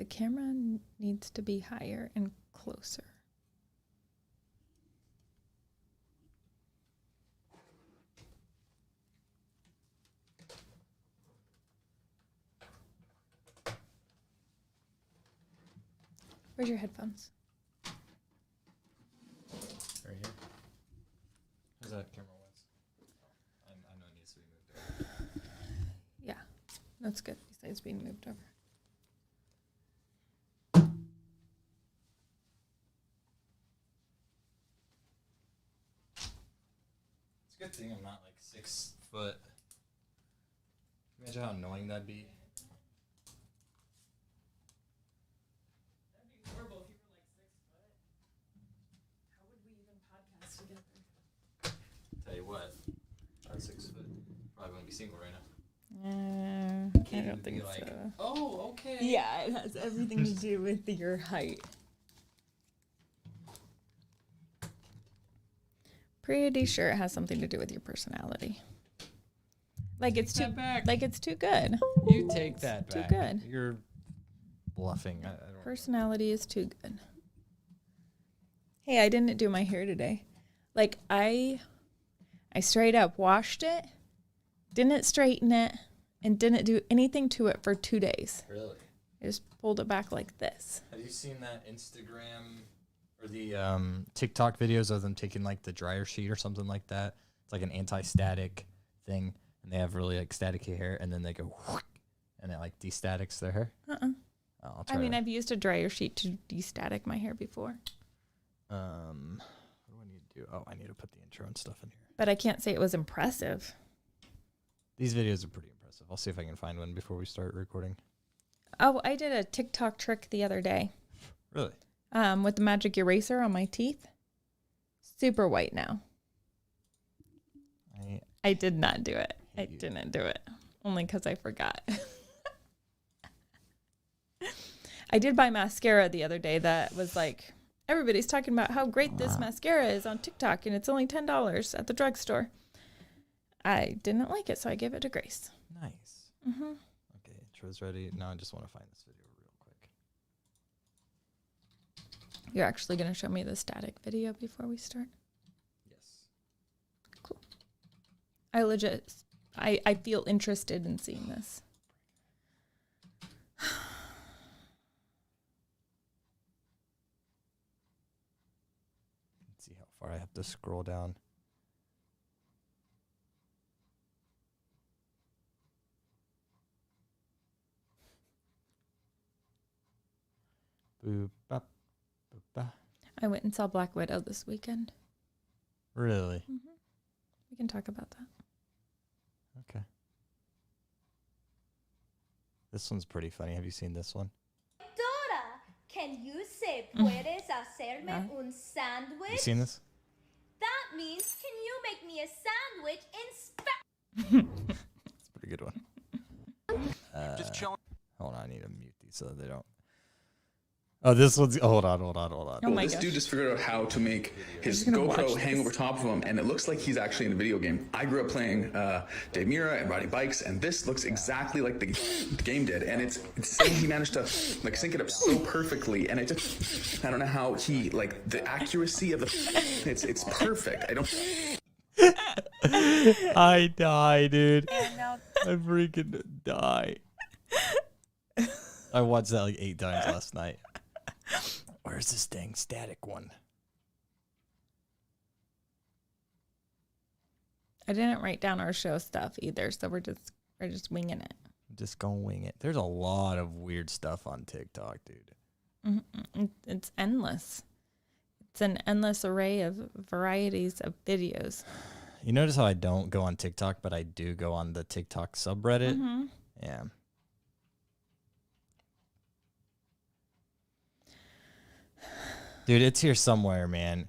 The camera needs to be higher and closer. Where's your headphones? Right here. How's that camera was? I know it needs to be moved over. Yeah, that's good. Besides being moved over. It's a good thing I'm not like 6 foot. Imagine how annoying that'd be. That'd be horrible if you were like 6 foot. How would we even podcast together? Tell you what, I was 6 foot. Probably wouldn't be single right now. I Kate don't would be think like, so. oh, okay. Yeah, it has everything to do with your height. Pretty sure it has something to do with your personality. Like it's too Take that back. like it's too good. You take that Too back. good. You're bluffing. I don't. Personality is too good. Hey, I didn't do my hair today. Like I straight up washed it, didn't straighten it, and didn't do anything to it for 2 days. Really? I just pulled it back like this. Have you seen that Instagram or the TikTok videos of them taking like the dryer sheet or something like that? It's like an anti-static thing, and they have really like staticky hair, and then they go and it like destatics their hair. Uh-uh. Oh, I'll I try mean, that. I've used a dryer sheet to destatic my hair before, What do I need to do? Oh, I need to put the intro and stuff in here. but I can't say it was impressive. These videos are pretty impressive. I'll see if I can find one before we start recording. Oh, I did a TikTok trick the other day. Really? With the magic eraser on my teeth. Super white now. I did not do it. I You- didn't do it. Only because I forgot. I did buy mascara the other day that was like, everybody's talking about how great this mascara is on TikTok, and it's only $10 at the drugstore. I didn't like it, so I gave it to Grace. Nice. Mm-hmm. Okay, intro's ready. Now I just want to find this video real quick. You're actually going to show me the static video before we start? Yes. I legit, I feel interested in seeing this. Let's see how far I have to scroll down. Boop, bop, boop, ba. I went and saw Black Widow this weekend. Really? We can talk about that. Okay. This one's pretty funny. Have you seen this one? Doctora, can you say puedes hacerme un Have you sandwich? seen this? That means can you make me a sandwich in It's a pretty good one. Just chilling. Hold on, I need to mute these so they don't. Oh, this one's. Hold on. Oh my This gosh. dude just figured out how to make his I'm just gonna watch GoPro hang this. over top of him, and it looks like he's actually in a video game. I grew up playing Dave Mira and riding bikes, and this looks exactly like the game did. And it's saying he managed to like sync it up so perfectly, and I don't know how he like the accuracy of the. It's perfect. I don't. I die, dude. I freaking die. I watched that like 8 times last night. Where's this dang static one? I didn't write down our show stuff either, so we're just winging it. Just gonna wing it. There's a lot of weird stuff on TikTok, dude. It's endless. It's an endless array of varieties of videos. You notice how I don't go on TikTok, but I do go on the TikTok subreddit? Mm-hmm. Yeah. Dude, it's here somewhere, man.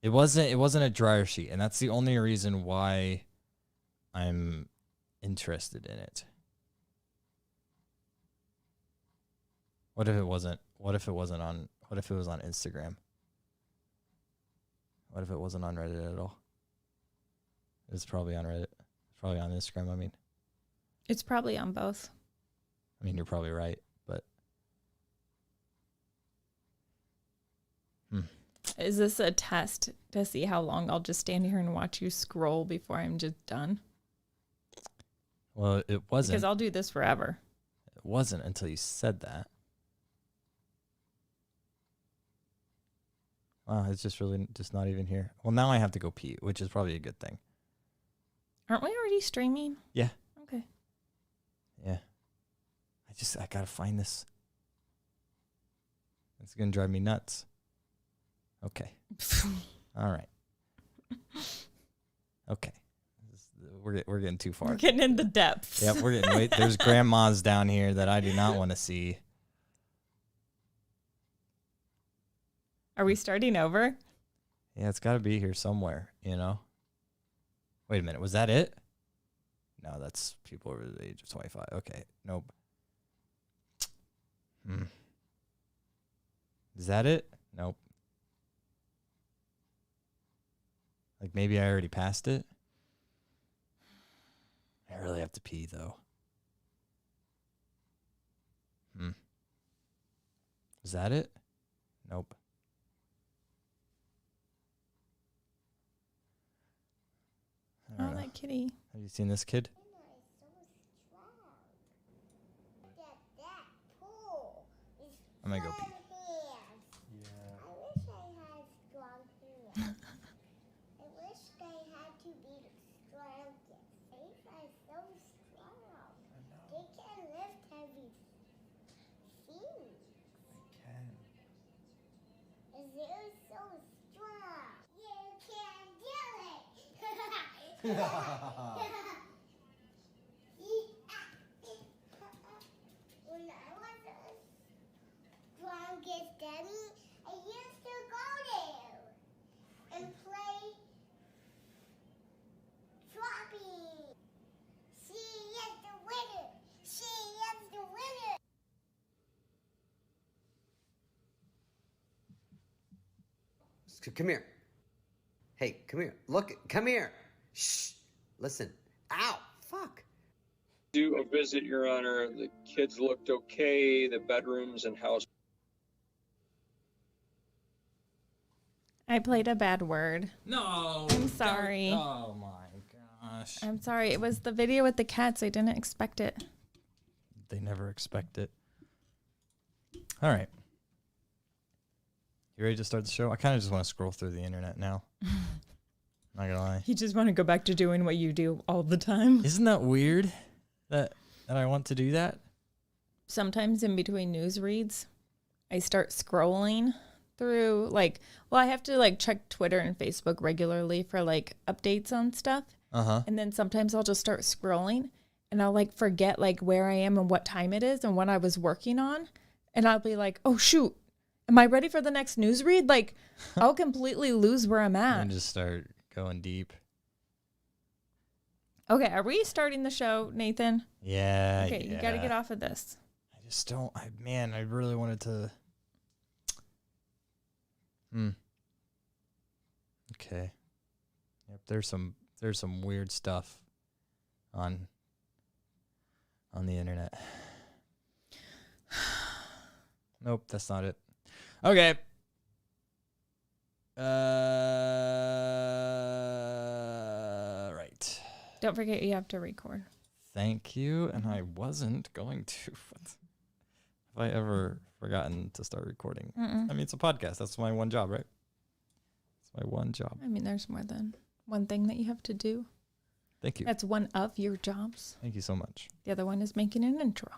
It wasn't a dryer sheet, and that's the only reason why I'm interested in it. What if it wasn't on Instagram? What if it wasn't on Reddit at all? It's probably on Reddit. It's probably on Instagram, I mean. It's probably on both. I mean, you're probably right, but Is this a test to see how long I'll just stand here and watch you scroll before I'm just done? Well, it wasn't. Because I'll do this forever. It wasn't until you said that. Wow, it's just really just not even here. Well, now I have to go pee, which is probably a good thing. Aren't we already streaming? Yeah. Okay. Yeah. I gotta find this. It's gonna drive me nuts. Okay. All right. Okay. We're getting too far. We're getting in the depths. Yep, we're getting wait. There's grandmas down here that I do not want to see. Are we starting over? Yeah, it's got to be here somewhere, Wait a minute. Was that it? No, that's people over the age of 25. Okay. Nope. Is that it? Nope. Like maybe I already passed it. I really have to pee though. Is that it? Nope. I don't Oh, know. that kitty. Have you seen this kid? I'm gonna go pee. I wish they had to be strong. They are so strong. They can lift heavy things. They're so strong. You can do it. When I was the strongest dummy, I used to go there and play dropping. She is the winner. She is the winner. Come here. Hey, come here. Look, come here. Shh. Listen. Ow. Fuck. Do a visit, Your Honor. The kids looked okay. The bedrooms and house. I played a bad word. No. I'm sorry. Oh my gosh. I'm sorry. It was the video with the cats. I didn't expect it. They never expect it. All right. You ready to start the show? I kind of just want to scroll through the internet now. Not gonna lie. You just want to go back to doing what you do all the time. Isn't that weird that I want to do that? Sometimes in between news reads, I start scrolling through I have to check Twitter and Facebook regularly for updates on stuff. Uh-huh. And then sometimes I'll just start scrolling and I'll forget where I am and what time it is and what I was working on. And I'll be like, oh shoot, am I ready for the next news read? I'll completely lose where I'm at. And just start going deep. Okay, are we starting the show, Nathan? Yeah. Okay, you got to get off of this. I just don't. I really wanted to. Okay. Yep. There's some weird stuff on the internet. Nope, that's not it. Okay. Right. Don't forget you have to record. Thank you. And I wasn't going to. Have I ever forgotten to start recording? Mm-mm. I mean, it's a podcast. That's my one job, right? It's my one job. I mean, there's more than one thing that you have to do. Thank you. That's one of your jobs. Thank you so much. The other one is making an intro.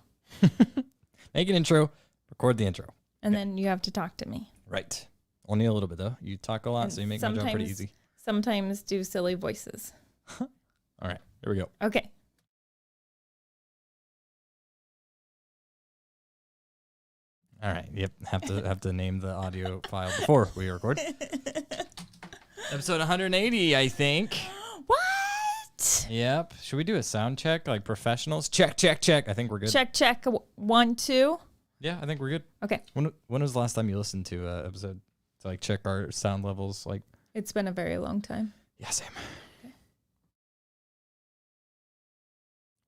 Make an intro. Record the intro. And then you have to talk to me. Right. Only a little bit, though. You talk a lot, And so you make my job pretty sometimes- easy. Sometimes do silly voices. All right. Here we go. Okay. All right. Yep. Have to name the audio file before we record. Episode 180, I think. What? Yep. Should we do a sound check like professionals? Check. I think we're good. Check. 1, 2. Yeah, I think we're good. Okay. When was the last time you listened to an episode to check our sound levels? It's been a very long time. Yeah, same. Okay.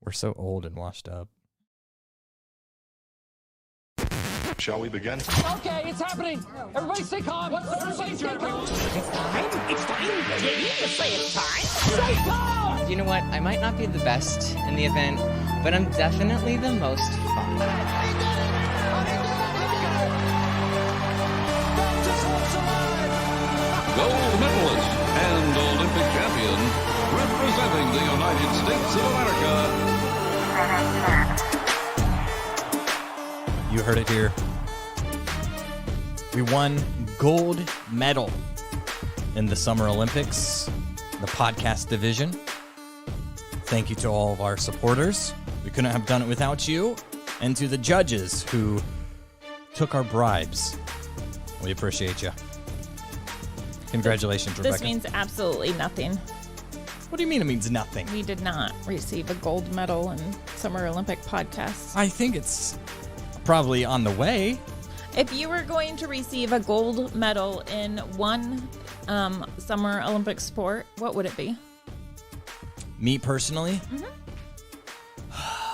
We're so old and washed up. Shall we begin? Okay, it's happening. Everybody stay calm. Everybody stay calm. It's time. It's time. Did you just say it's time? Stay calm. You know what? I might not be the best in the event, but I'm definitely the most fun. Gold medalist and Olympic champion, representing the United States of America. You heard it here. We won gold medal in the Summer Olympics, the podcast division. Thank you to all of our supporters. We couldn't have done it without you. And to the judges who took our bribes. We appreciate you. Congratulations, Rebecca. This means absolutely nothing. What do you mean it means nothing? We did not receive a gold medal in Summer Olympic podcasts. I think it's probably on the way. If you were going to receive a gold medal in one Summer Olympic sport, what would it be? Me personally?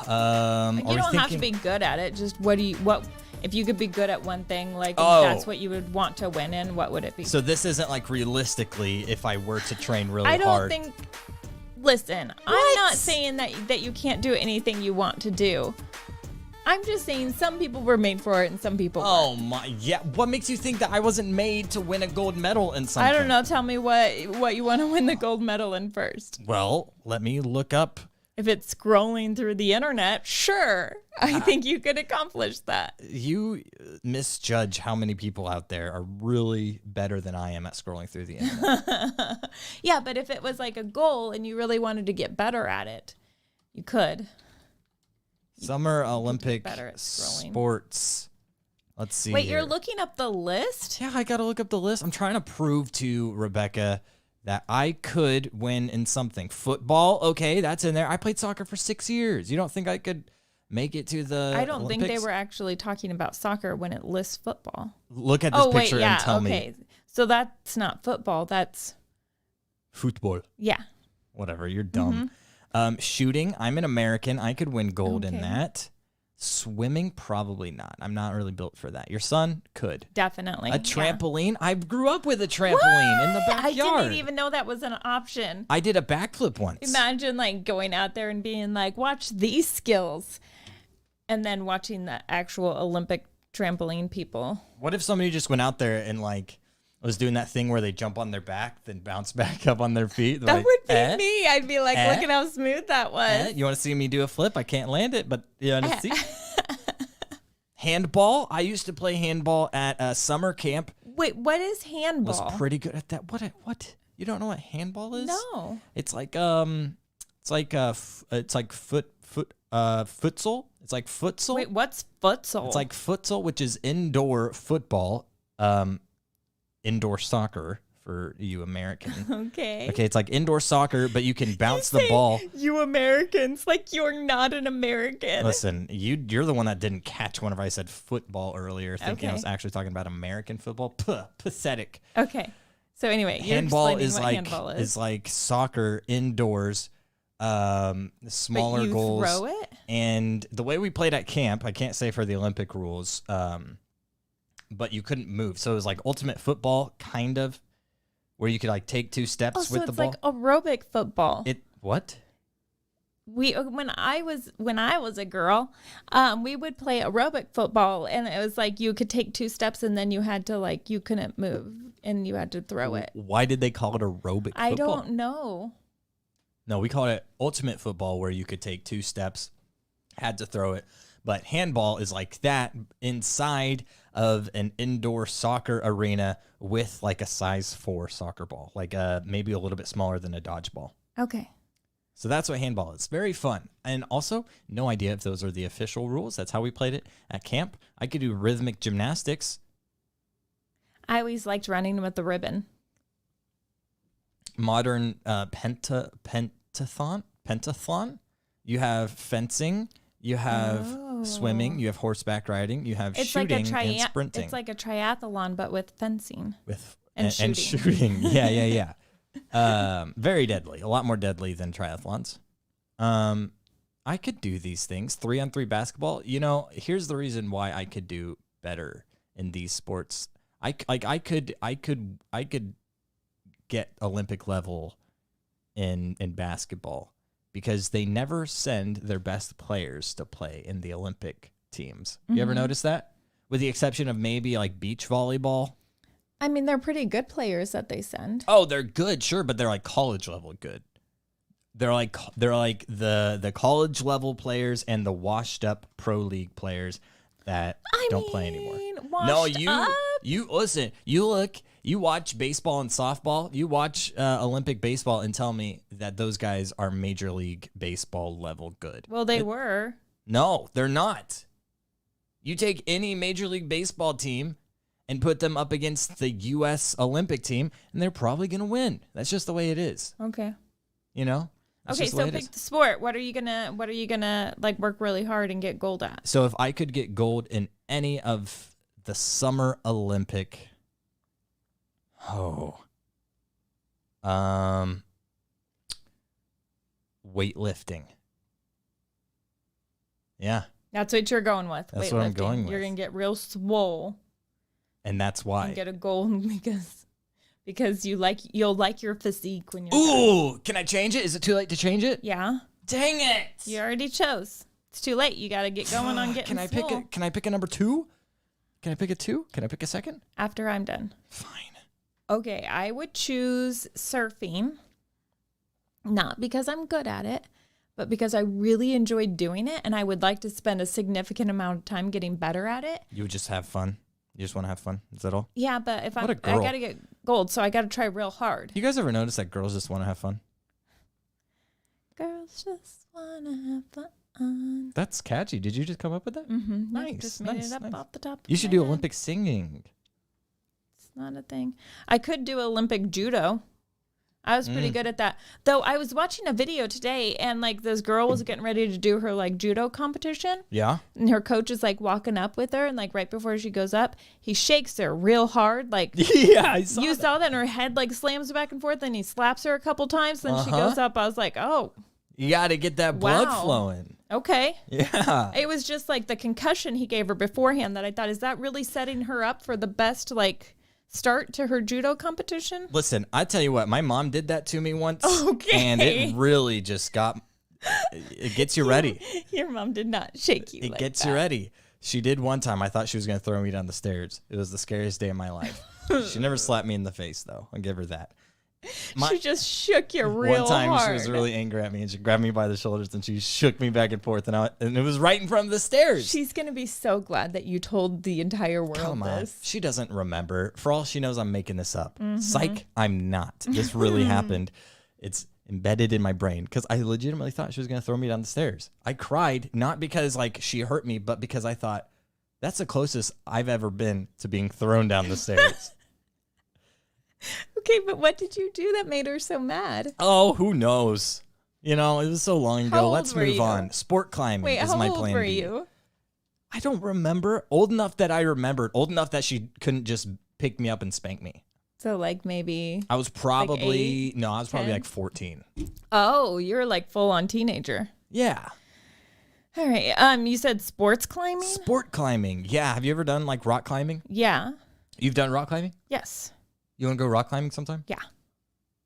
Like, you don't have to be good at it. Just what if you could be good at one thing, like if that's what you would want to win in, what would it be? So this isn't like realistically if I were to train really I don't hard. think. Listen, I'm not saying that you can't do anything you want to do. I'm just saying some people were made for it and some people Oh weren't. my, yeah. What makes you think that I wasn't made to win a gold medal in something? I don't know. Tell me what you want to win the gold medal in first. Well, let me look up. If it's scrolling through the internet, sure. I think you could accomplish that. You misjudge how many people out there are really better than I am at scrolling through the internet. Yeah, but if it was like a goal and you really wanted to get better at it, you could. Summer Olympic better at scrolling. sports. Let's see. Wait, here. you're looking up the list? Yeah, I got to look up the list. I'm trying to prove to Rebecca that I could win in something. Football, okay, that's in there. I played soccer for 6 years. You don't think I could make it to the I don't think they Olympics? were actually talking about soccer when it lists football. Look at this picture and tell me. So that's not football. That's Football. yeah. Whatever, you're dumb. Shooting, I'm an American. I could win gold in that. Swimming, probably not. I'm not really built for that. Your son could. Definitely. A trampoline? I grew up with a trampoline in the I backyard. didn't even know that was an option. I did a backflip once. Imagine like going out there and being like, watch these skills. And then watching the actual Olympic trampoline people. What if somebody just went out there and like was doing that thing where they jump on their back, then bounce back up on their feet? That Like, would be me. I'd be like, look at how smooth that was. You want to see me do a flip? I can't land it, but you want to see? Handball. I used to play handball at summer camp. Wait, what is handball? Was pretty good at that. What? You don't know what handball is? No. It's like futsal. It's like futsal. Wait, what's futsal? It's like futsal, which is indoor football, indoor soccer for you Americans. Okay. Okay, it's like indoor soccer, but you can bounce the ball. You Americans, like you're not an American. Listen, you're the one that didn't catch whenever I said football earlier, thinking I was actually talking about American football. Pathetic. Okay. So anyway, handball you're is what like handball is like soccer indoors. Smaller but you goals. Throw it? And the way we played at camp, I can't say for the Olympic rules, but you couldn't move. So it was like ultimate football, kind of, where you could like take 2 steps so with the it's ball. like aerobic football. What? When I was a girl, we would play aerobic football, and it was like you could take 2 steps, and then you had to like you couldn't move, and you had to throw it. Why did they call it aerobic football? I don't know. No, we called it ultimate football, where you could take 2 steps, had to throw it. But handball is like that inside of an indoor soccer arena with like a size 4 soccer ball, like maybe a little bit smaller than a dodgeball. Okay. So that's what handball is. Very fun. And also, no idea if those are the official rules. That's how we played it at camp. I could do rhythmic gymnastics. I always liked running with the ribbon. Modern pentathlon. You have fencing. You have swimming. You have horseback riding. You have shooting and sprinting. It's like a triathlon, but with fencing. And shooting. Yeah. Very deadly. A lot more deadly than triathlons. I could do these things. 3-on-3 basketball. You know, here's the reason why I could do better in these sports. I could get Olympic level in basketball because they never send their best players to play in the Olympic teams. You ever notice that? With the exception of maybe like beach volleyball. I mean, they're pretty good players that they send. Oh, they're good, sure, but they're like college level good. They're like the college level players and the washed up pro league players that don't play anymore. No, you listen. You watch baseball and softball. You watch Olympic baseball and tell me that those guys are Major League Baseball level good. Well, they were. No, they're not. You take any Major League Baseball team and put them up against the U.S. Olympic team, and they're probably going to win. That's just the way it is. Okay. You know? That's okay, just the way so it pick is. the sport. What are you gonna like work really hard and get gold at? So if I could get gold in any of the Summer Olympic, weightlifting. Yeah. That's what you're going with. That's what I'm going with. You're gonna get real swole And that's why. and get a gold because you'll like your physique when you're Ooh, can I change it? Is it too late to change it? Yeah. Dang it. You already chose. It's too late. You got to get going on getting swole. Can I pick a number 2? Can I pick a 2? Can I pick a second? After I'm done. Fine. Okay, I would choose surfing. Not because I'm good at it, but because I really enjoyed doing it and I would like to spend a significant amount of time getting better at it. You would just have fun. You just want to have fun. Is that all? Yeah, but if I What a girl. got to get gold, so I got to try real hard. You guys ever notice that girls just want to have fun? Girls just want to have fun. That's catchy. Did you just come up with that? Mm-hmm. Nice. Just made nice, it up nice. off the top. You of should my do head. Olympic singing. It's not a thing. I could do Olympic judo. I was pretty good at that. Though I was watching a video today and like this girl was getting ready to do her like judo competition. Yeah. And her coach is like walking up with her and like right before she goes up, he shakes her real hard. Like Yeah, I saw you that. saw that and her head like slams back and forth and he slaps her a couple times. Then she goes up. I was like, oh, You got to get that blood Wow. flowing. okay. Yeah. It was just like the concussion he gave her beforehand that I thought, is that really setting her up for the best like start to her judo competition? Listen, I tell you what, my mom did that to me once. Okay. And it really just it gets you ready. Your mom did not shake you. It like gets that. you ready. She did one time. I thought she was going to throw me down the stairs. It was the scariest day of my life. She never slapped me in the face, though. I'll give her that. She just shook you real One time hard. she was really angry at me and she grabbed me by the shoulders and she shook me back and forth and it was right in front of the stairs. She's gonna be so glad that you told the entire world Come on. this. She doesn't remember. For all she knows, I'm making this up. Psych, I'm not. This really happened. It's embedded in my brain because I legitimately thought she was going to throw me down the stairs. I cried, not because like she hurt me, but because I thought that's the closest I've ever been to being thrown down the stairs. Okay, but what did you do that made her so mad? Oh, who knows? You know, it was so long ago. How old Let's were move you? on. Sport climbing Wait, is how my old plan were B. you? I don't remember. Old enough that I remembered. Old enough that she couldn't just pick me up and spank me. So like maybe. I was probably eight, no, I was probably 10? like 14. Oh, you're like full on teenager. Yeah. All right. You said sports climbing? Sport climbing. Yeah. Have you ever done like rock climbing? Yeah. You've done rock climbing? Yes. You want to go rock climbing sometime? Yeah.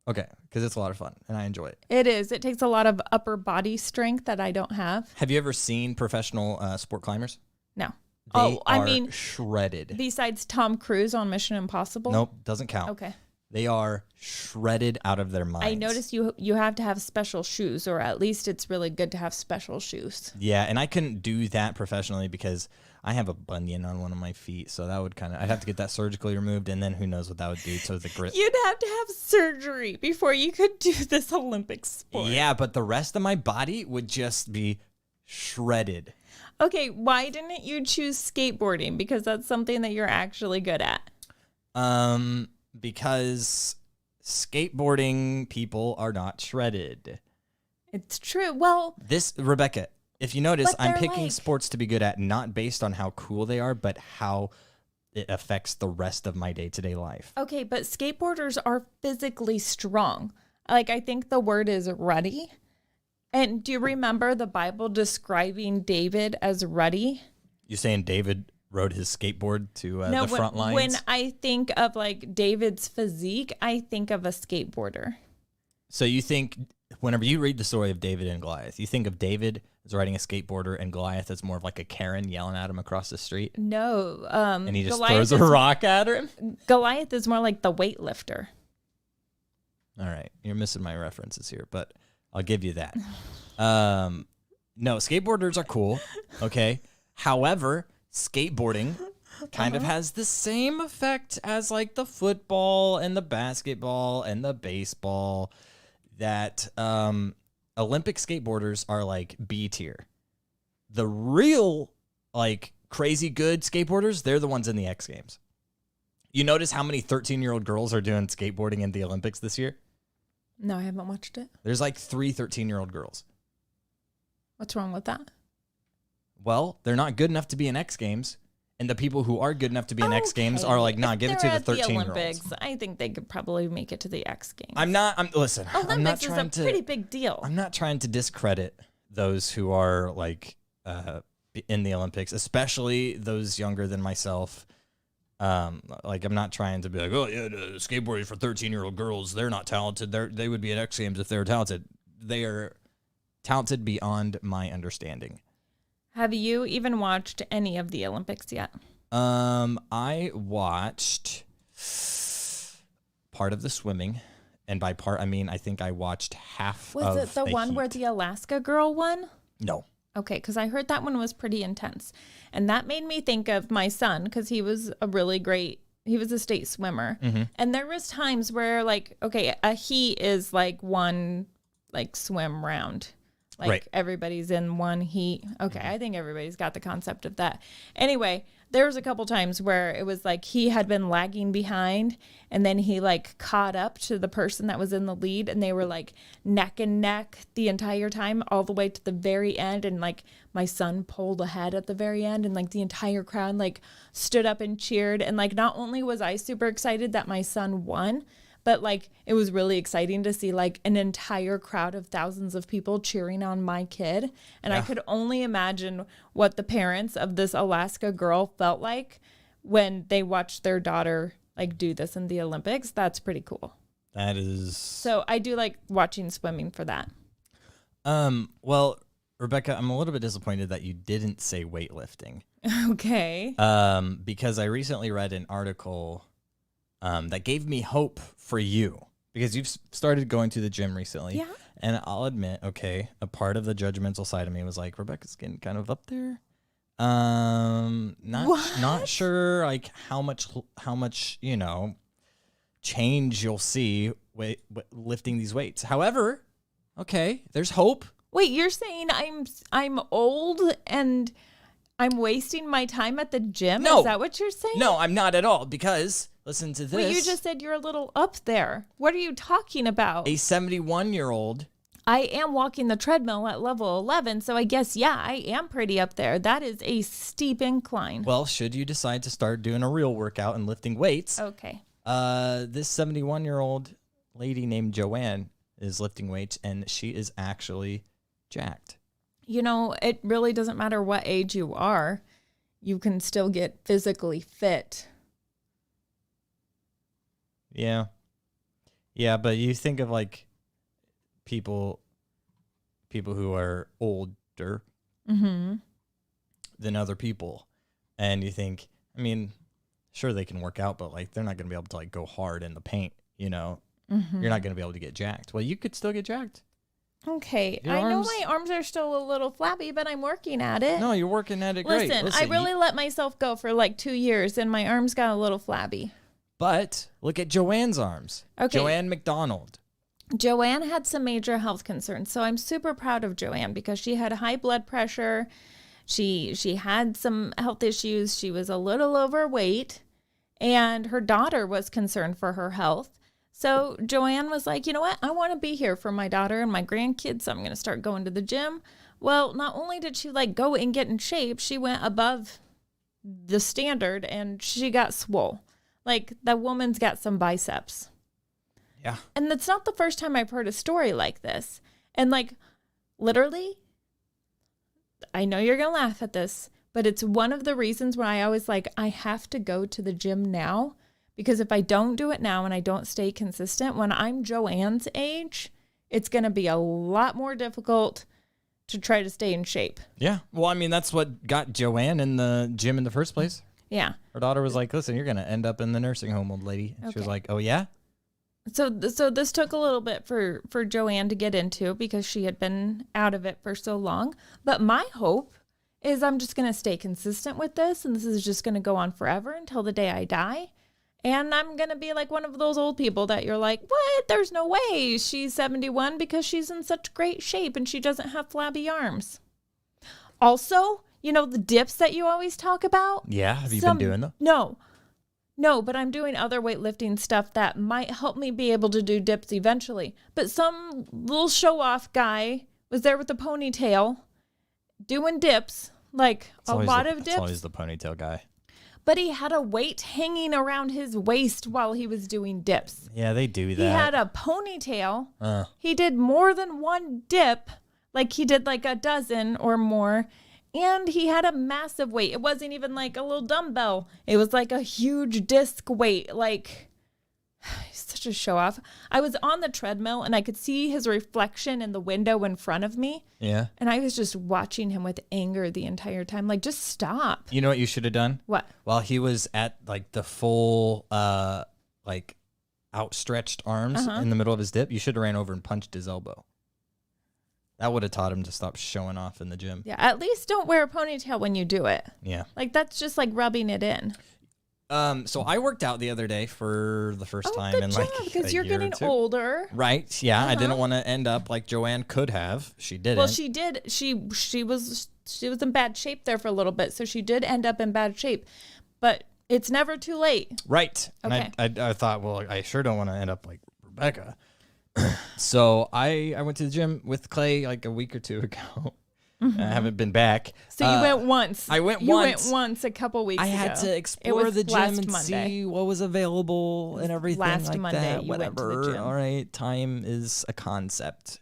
Okay, because it's a lot of fun and I enjoy it. It is. It takes a lot of upper body strength that I don't have. Have you ever seen professional sport climbers? No. They Oh, I are mean, shredded. besides Tom Cruise on Mission Impossible. Nope, doesn't count. Okay. They are shredded out of their minds. I noticed you have to have special shoes, or at least it's really good to have special shoes. Yeah, and I couldn't do that professionally because I have a bunion on one of my feet, so that would I'd have to get that surgically removed, and then who knows what that would do to the grip. You'd have to have surgery before you could do this Olympic sport. Yeah, but the rest of my body would just be shredded. Okay, why didn't you choose skateboarding? Because that's something that you're actually good at. Because skateboarding people are not shredded. It's true. Well, Rebecca, if you notice, But I'm they're picking like- sports to be good at, not based on how cool they are, but how it affects the rest of my day-to-day life. okay, but skateboarders are physically strong. Like, I think the word is ruddy. And do you remember the Bible describing David as ruddy? You saying David rode his skateboard to No, the front lines. when I think of like David's physique, I think of a skateboarder. So you think whenever you read the story of David and Goliath, you think of David as riding a skateboarder and Goliath as more of like a Karen yelling at him across the street? No. And he just Goliath throws a rock at him? Goliath is more like the weightlifter. All right. You're missing my references here, but I'll give you that. No, skateboarders are cool. Okay. However, skateboarding kind of has the same effect as like the football and the basketball and the baseball, that Olympic skateboarders are like B tier. The real like crazy good skateboarders, they're the ones in the X Games. You notice how many 13-year-old girls are doing skateboarding in the Olympics this year? No, I haven't watched it. There's like 3 13-year-old girls. What's wrong with that? Well, they're not good enough to be in X Games. And the people who are good enough to be in X Games are like, nah, give it to the 13-year-olds. Olympics, I think they could probably make it to the X Games. Listen, I'm not Olympics trying is a pretty big deal. I'm not trying to discredit those who are like in the Olympics, especially those younger than myself. Like, I'm not trying to be like, oh yeah, skateboarding for 13-year-old girls, they're not talented. They would be at X Games if they were talented. They are talented beyond my understanding. Have you even watched any of the Olympics yet? I watched part of the swimming, and by part I mean I think I watched half. Was it the one where the Alaska girl won? No. Okay, because I heard that one was pretty intense, and that made me think of my son because he was he was a state swimmer, and there was times where like, okay, a heat is like one like swim round. Like right. Everybody's in one heat. Okay, I think everybody's got the concept of that. Anyway, there was a couple times where it was like he had been lagging behind and then he like caught up to the person that was in the lead and they were like neck and neck the entire time all the way to the very end, and like my son pulled ahead at the very end and like the entire crowd like stood up and cheered, and like not only was I super excited that my son won, but like it was really exciting to see like an entire crowd of thousands of people cheering on my kid. And I could only imagine what the parents of this Alaska girl felt like when they watched their daughter like do this in the Olympics. That's pretty cool. That is. So I do like watching swimming for that. Well, Rebecca, I'm a little bit disappointed that you didn't say weightlifting. Okay. Because I recently read an article that gave me hope for you, because you've started going to the gym recently. Yeah. And I'll admit, okay, a part of the judgmental side of me was like, Rebecca's getting kind of up there. Not sure like how much, you know, change you'll see lifting these weights. However, okay, there's hope. Wait, you're saying I'm old and I'm wasting my time at the gym? No. Is that what you're saying? No, I'm not at all, because listen to this. Well, you just said you're a little up there. What are you talking about? A 71-year-old. I am walking the treadmill at level 11, so I guess, yeah, I am pretty up there. That is a steep incline. Well, should you decide to start doing a real workout and lifting weights, okay. This 71-year-old lady named Joanne is lifting weights, and she is actually jacked. You know, it really doesn't matter what age you are. You can still get physically fit. Yeah. Yeah, but you think of like people who are older than other people, and you think, I mean, sure they can work out, but like they're not going to be able to like go hard in the paint, you know. You're not going to be able to get jacked. Well, you could still get jacked. Okay, I know my arms are still a little flabby, but I'm working at it. No, you're working at it great. Listen, I really let myself go for like 2 years, and my arms got a little flabby. But look at Joanne's arms. Okay. Joanne McDonald. Joanne had some major health concerns, so I'm super proud of Joanne because she had high blood pressure. She had some health issues. She was a little overweight, and her daughter was concerned for her health. So Joanne was like, you know what? I want to be here for my daughter and my grandkids, so I'm going to start going to the gym. Well, not only did she like go and get in shape, she went above the standard and she got swole. Like, that woman's got some biceps. Yeah. And that's not the first time I've heard a story like this. And like, literally, I know you're going to laugh at this, but it's one of the reasons why I always like, I have to go to the gym now, because if I don't do it now and I don't stay consistent, when I'm Joanne's age, it's going to be a lot more difficult to try to stay in shape. Yeah. Well, I mean, that's what got Joanne in the gym in the first place. Yeah. Her daughter was like, listen, you're going to end up in the nursing home, old lady. And She was like, oh, yeah? So this took a little bit for Joanne to get into because she had been out of it for so long. But my hope is I'm just going to stay consistent with this, and this is just going to go on forever until the day I die. And I'm going to be like one of those old people that you're like, what? There's no way she's 71 because she's in such great shape and she doesn't have flabby arms. Also, you know, the dips that you always talk about? Yeah. Have you been doing them? No, but I'm doing other weightlifting stuff that might help me be able to do dips eventually. But some little show-off guy was there with a ponytail doing dips, like a lot of dips. It's always the ponytail guy. But he had a weight hanging around his waist while he was doing dips. Yeah, they do that. He had a ponytail. He did more than one dip, like he did like a dozen or more. And he had a massive weight. It wasn't even like a little dumbbell. It was like a huge disc weight. Like, he's such a show off. I was on the treadmill and I could see his reflection in the window in front of me. Yeah. And I was just watching him with anger the entire time. Like, just stop. You know what you should have done? What? While he was at like the full, like outstretched arms in the middle of his dip, you should have ran over and punched his elbow. That would have taught him to stop showing off in the gym. Yeah, at least don't wear a ponytail when you do it. Yeah. Like, that's just like rubbing it in. So I worked out the other day for the first time in like because a you're year or getting two. older. Right. Yeah. I didn't want to end up like Joanne could have. She didn't. Well, she did. She was in bad shape there for a little bit, so she did end up in bad shape. But it's never too late. Right. Okay. And I thought, well, I sure don't want to end up like Rebecca. So I went to the gym with Clay like a week or two ago. I haven't been back. So you went once. I went once. You went once a couple weeks ago. I had to explore the gym and Monday. see what was available and everything last like Monday that. you went to the Whatever. gym. All right. Time is a concept.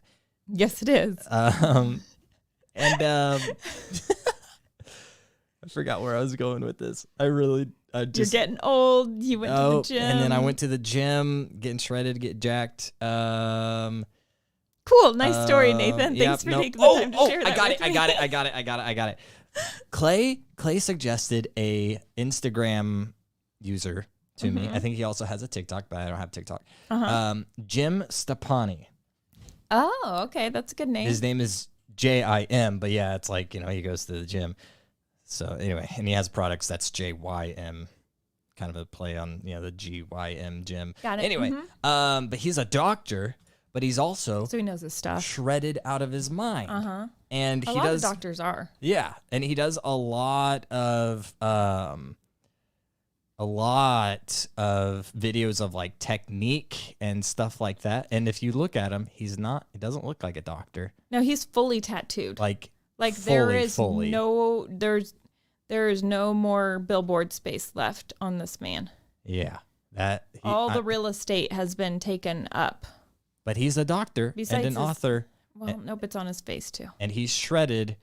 Yes, it is. I forgot where I was going with this. You're getting old. You went to the gym. And then I went to the gym, getting shredded, get jacked. Cool. Nice story, Nathan. Thanks for taking the time to share that. I got it. Clay suggested a Instagram user to me. I think he also has a TikTok, but I don't have TikTok. Jim Stepani. Oh, okay. That's a good name. His name is Jim, but yeah, it's like, you know, he goes to the gym. So anyway, and he has products that's JYM, kind of a play on, you know, the GYM gym. Got it. Anyway, but he's a doctor, but he's also so he knows his stuff. Shredded out of his mind. And a lot of doctors are. Yeah, and he does a lot of videos of like technique and stuff like that. And if you look at him, he doesn't look like a doctor. No, he's fully tattooed. Like fully. There is no more billboard space left on this man. Yeah. The real estate has been taken up. But he's a doctor and an author. Well, nope, it's on his face too. And he's shredded,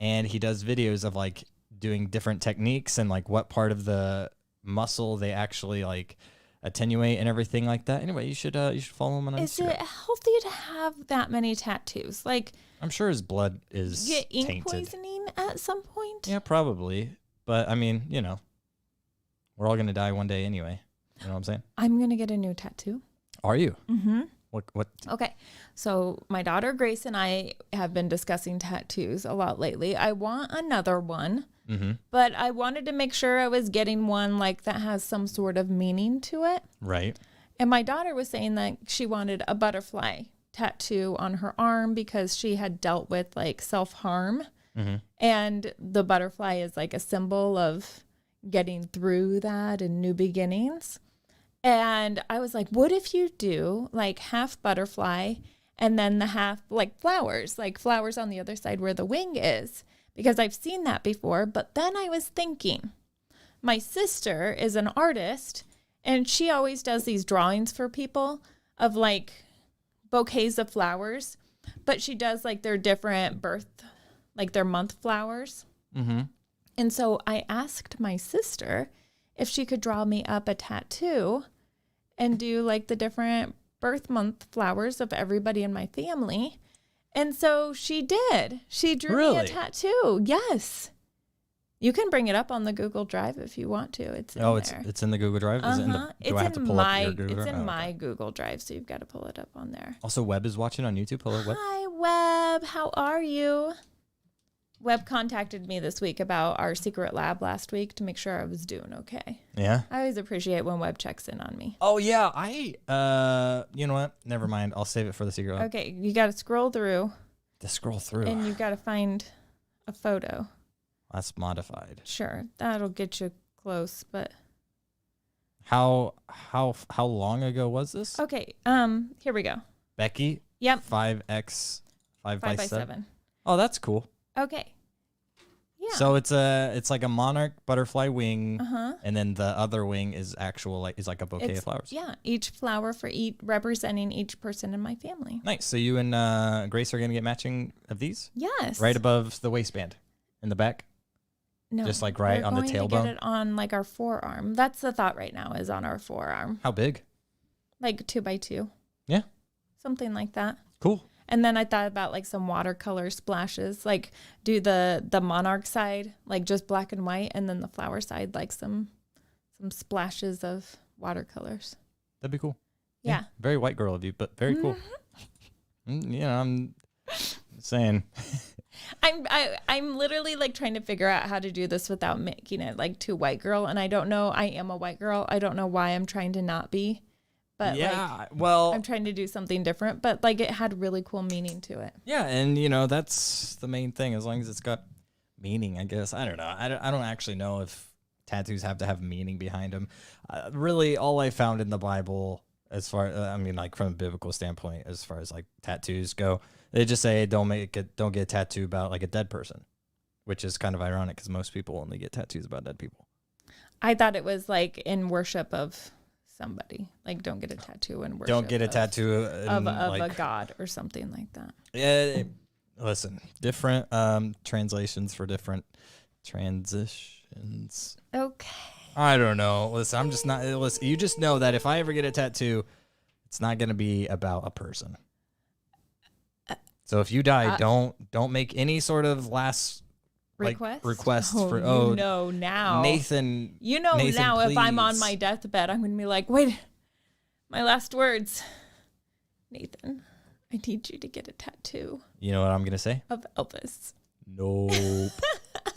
and he does videos of like doing different techniques and like what part of the muscle they actually like attenuate and everything like that. Anyway, you should follow him on Instagram. Is it healthy to have that many tattoos? Like, I'm sure his blood is get ink tainted. poisoning at some point? Yeah, probably. But I mean, you know, we're all gonna die one day anyway. You know what I'm saying? I'm gonna get a new tattoo. Are you? Mm-hmm. What? Okay. So my daughter Grace and I have been discussing tattoos a lot lately. I want another one, but I wanted to make sure I was getting one like that has some sort of meaning to it. Right. And my daughter was saying that she wanted a butterfly tattoo on her arm because she had dealt with like self-harm. And the butterfly is like a symbol of getting through that and new beginnings. And I was like, what if you do like half butterfly and then the half like flowers on the other side where the wing is? Because I've seen that before. But then I was thinking, my sister is an artist and she always does these drawings for people of like bouquets of flowers, but she does like their different birth, like their month flowers. And so I asked my sister if she could draw me up a tattoo and do like the different birth month flowers of everybody in my family. And so she did. She drew me a Really? tattoo. Yes. You can bring it up on the Google Drive if you want to. It's in there. It's in the Google Drive. Is it in the, do I have to pull up your Google Drive? It's in Oh, my okay. Google Drive, so you've got to pull it up on there. Also, Webb is watching on YouTube. Hello, Webb. Hi, Webb. How are you? Webb contacted me this week about our secret lab last week to make sure I was doing okay. Yeah. I always appreciate when Webb checks in on me. Oh yeah, you know what? Never mind. I'll save it for the secret lab. Okay, you got to scroll through. To scroll through. And you've got to find a photo. That's modified. Sure, that'll get you close, but How long ago was this? okay. Here we go. Becky. Yep. 5x 5 by 7. 7. Oh, that's cool. Okay. Yeah. So it's like a monarch butterfly wing, Uh-huh. and then the other wing is like a bouquet of flowers. Yeah, each flower for each representing each person in my family. Nice. So you and Grace are gonna get matching of these? Yes. Right above the waistband, in the back. No, Just like right we're on the going to tailbone? get it on like our forearm. That's the thought right now, is on our forearm, How big? like 2 by 2, Yeah. something like that. Cool. And then I thought about like some watercolor splashes, like do the monarch side like just black and white, and then the flower side like some splashes of watercolors. That'd be cool. Yeah. Very white girl of you, but very cool. You know, I'm saying. I'm literally like trying to figure out how to do this without making it like too white girl, and I don't know. I am a white girl. I don't know why I'm trying to not be, but Yeah, well, I'm trying to do something different. But like it had really cool meaning to it. Yeah, and you know that's the main thing. As long as it's got meaning, I guess. I don't know. I don't actually know if tattoos have to have meaning behind them. Really, all I found in the Bible, as far I mean, like from a biblical standpoint, as far as like tattoos go, they just say don't get a tattoo about like a dead person, which is kind of ironic because most people only get tattoos about dead people. I thought it was like in worship of somebody. Like don't get a tattoo in worship. Don't get a tattoo of like, a god or something like that. Yeah, listen, different translations for different transitions. Okay. I don't know. Listen, I'm just not. Listen, you just know that if I ever get a tattoo, it's not going to be about a person. So if you die, don't make any sort of last requests for you know now Nathan. You know Nathan, now if I'm on please. my deathbed, I'm gonna be like, wait, my last words, Nathan, I need you to get a tattoo You know what I'm going to say? of Elvis. Nope.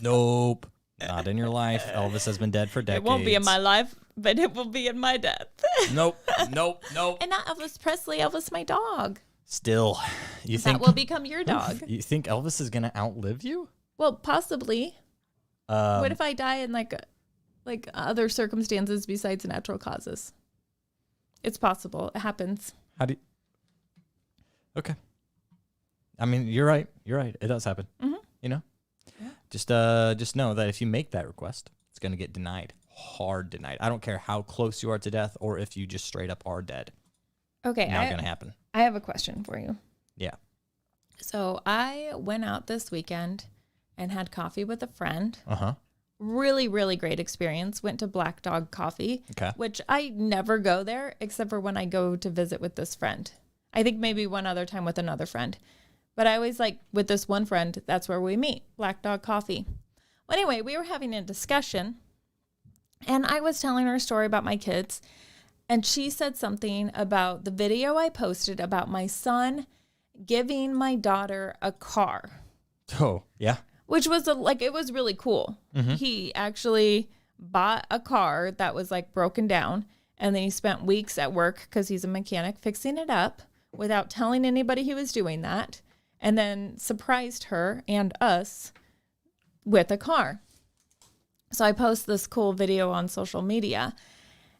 Nope. Not in your life. Elvis has been dead for decades. It won't be in my life, but it will be in my death. Nope. Nope. Nope. And not Elvis Presley, Elvis my dog. Still, you That think will become your dog. You think Elvis is going to outlive you? Well, possibly. What if I die in like other circumstances besides natural causes? It's possible. It happens. How do you... Okay. I mean, you're right. You're right. It does happen. Mm-hmm. You know? Yeah. Just know that if you make that request, it's going to get denied. Hard denied. I don't care how close you are to death or if you just straight up are dead. Okay. Not going to happen. I have a question for you. Yeah. So I went out this weekend and had coffee with a friend. Uh-huh. Really, really great experience. Went to Black Dog Coffee, Okay. which I never go there except for when I go to visit with this friend. I think maybe one other time with another friend. But I always like with this one friend, that's where we meet, Black Dog Coffee. Well, anyway, we were having a discussion and I was telling her a story about my kids. And she said something about the video I posted about my son giving my daughter a car. Oh, yeah. Which was it was really cool. Mm-hmm. He actually bought a car that was like broken down. And then he spent weeks at work because he's a mechanic fixing it up without telling anybody he was doing that. And then surprised her and us with a car. So I post this cool video on social media.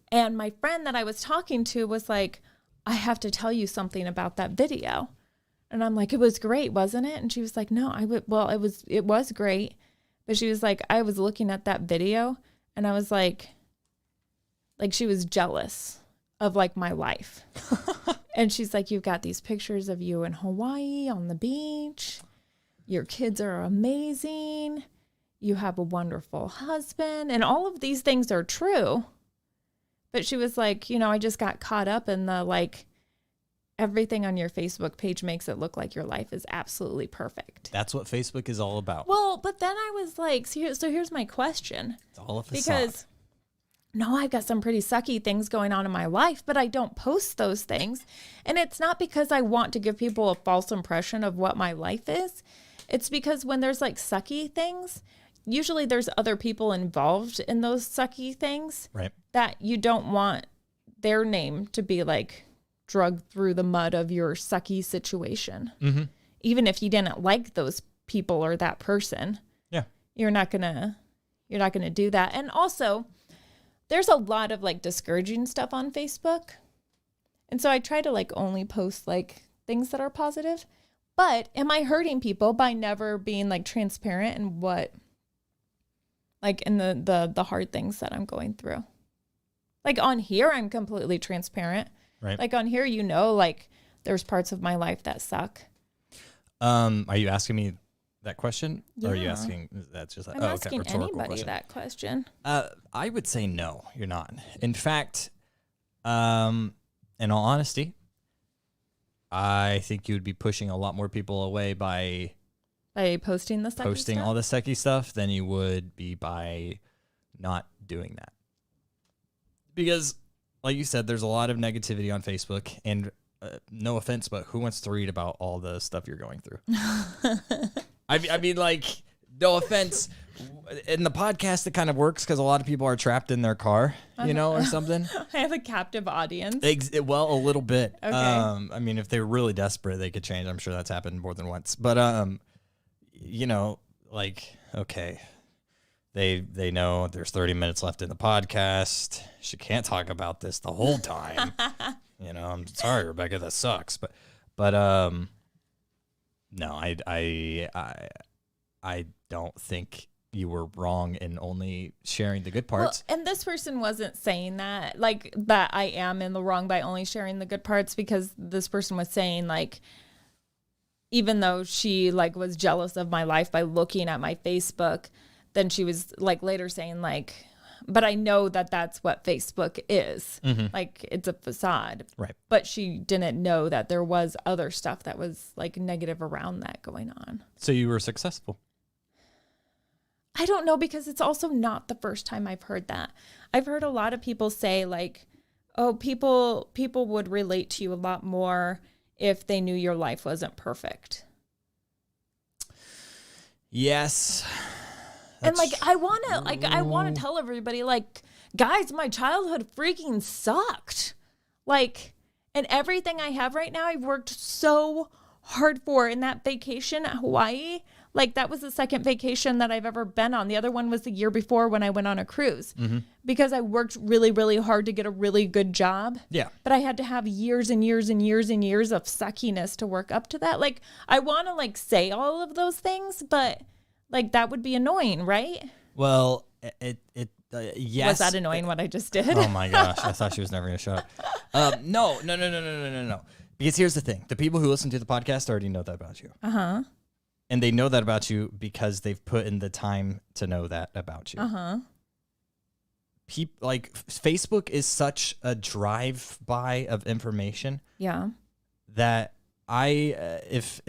And my friend that I was talking to was like, I have to tell you something about that video. And I'm like, it was great, wasn't it? And she was like, no, it was great. But she was like, I was looking at that video and I was like she was jealous of like my life. And she's like, you've got these pictures of you in Hawaii on the beach. Your kids are amazing. you have a wonderful husband, and all of these things are true. But she was like, you know, I just got caught up in the like, everything on your Facebook page makes it look like your life is absolutely perfect. That's what Facebook is all about. Well, but then I was like, so here's my question. It's all a facade. Because, no, I've got some pretty sucky things going on in my life, but I don't post those things. And it's not because I want to give people a false impression of what my life is. It's because when there's like sucky things, usually there's other people involved in those sucky things. Right. That you don't want their name to be like drugged through the mud of your sucky situation. Mm-hmm. Even if you didn't like those people or that person. Yeah. You're not gonna do that. And also, there's a lot of like discouraging stuff on Facebook. And so I try to like only post like things that are positive. But am I hurting people by never being like transparent in what, like in the hard things that I'm going through? Like on here, I'm completely transparent. Right. Like on here, you know, like there's parts of my life that suck. Are you asking me that question? Yeah. Or are you asking, that's just I'm asking rhetorical anybody question. that question. I would say no, you're not. In fact, in all honesty, I think you would be pushing a lot more people away by posting the sucky posting stuff? all the sucky stuff than you would be by not doing that. Because, like you said, there's a lot of negativity on Facebook, and no offense, but who wants to read about all the stuff you're going through? I mean, like, no offense. In the podcast, it kind of works because a lot of people are trapped in their car, you know, or something. I have a captive audience. Well, a little bit. Okay. I mean, if they were really desperate, they could change. I'm sure that's happened more than once. But, you know, like, okay, they know there's 30 minutes left in the podcast. She can't talk about this the whole time. You know, I'm sorry, Rebecca, that sucks. But no, I don't think you were wrong in only sharing the good parts. Well, and this person wasn't saying that, like, that I am in the wrong by only sharing the good parts, because this person was saying, like, even though she, like, was jealous of my life by looking at my Facebook, then she was, like, later saying, like, but I know that that's what Facebook is. Mm-hmm. Like, it's a facade. Right. But she didn't know that there was other stuff that was, like, negative around that going on. So you were successful. I don't know, because it's also not the first time I've heard that. I've heard a lot of people say, like, oh, people would relate to you a lot more if they knew your life wasn't perfect. Yes. And like, I want to tell everybody, like, guys, my childhood freaking sucked. Like, and everything I have right now, I've worked so hard for. In that vacation at Hawaii, like, that was the second vacation that I've ever been on. The other one was the year before when I went on a cruise, because I worked really, really hard to get a really good job. Yeah. But I had to have years and years and years and years of suckiness to work up to that. Like, I want to, like, say all of those things, but, like, that would be annoying, right? Well, yes. Was that annoying what I just did? Oh my gosh, I thought she was never going to shut up. No. Because here's the thing. The people who listen to the podcast already know that about you. Uh-huh. And they know that about you because they've put in the time to know that about you. Uh-huh. Like, Facebook is such a drive-by of information. Yeah. That if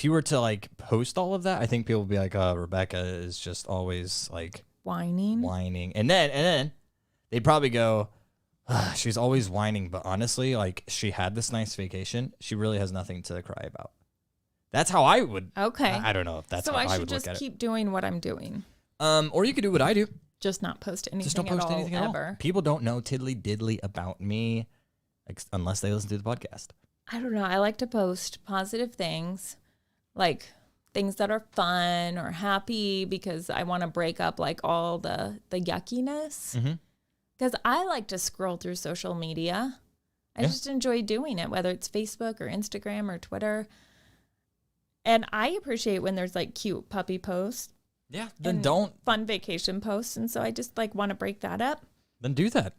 you were to, like, post all of that, I think people would be like, oh, Rebecca is just always, like, whining. And then they'd probably go, she's always whining, but honestly, like, she had this nice vacation. She really has nothing to cry about. That's how I would. Okay. I don't know if that's so how I I would should look just at keep doing what I'm doing. Or you could do what I do. Just not post anything. Just don't post anything at ever. all. People don't know tiddly diddly about me unless they listen to the podcast. I don't know. I like to post positive things, like things that are fun or happy, because I want to break up, like, all the yuckiness. Because I like to scroll through social media. I just enjoy doing it, whether it's Facebook or Instagram or Twitter. And I appreciate when there's, like, cute puppy posts. Yeah, then don't. Fun vacation posts. And so I just, like, want to break that up. Then do that.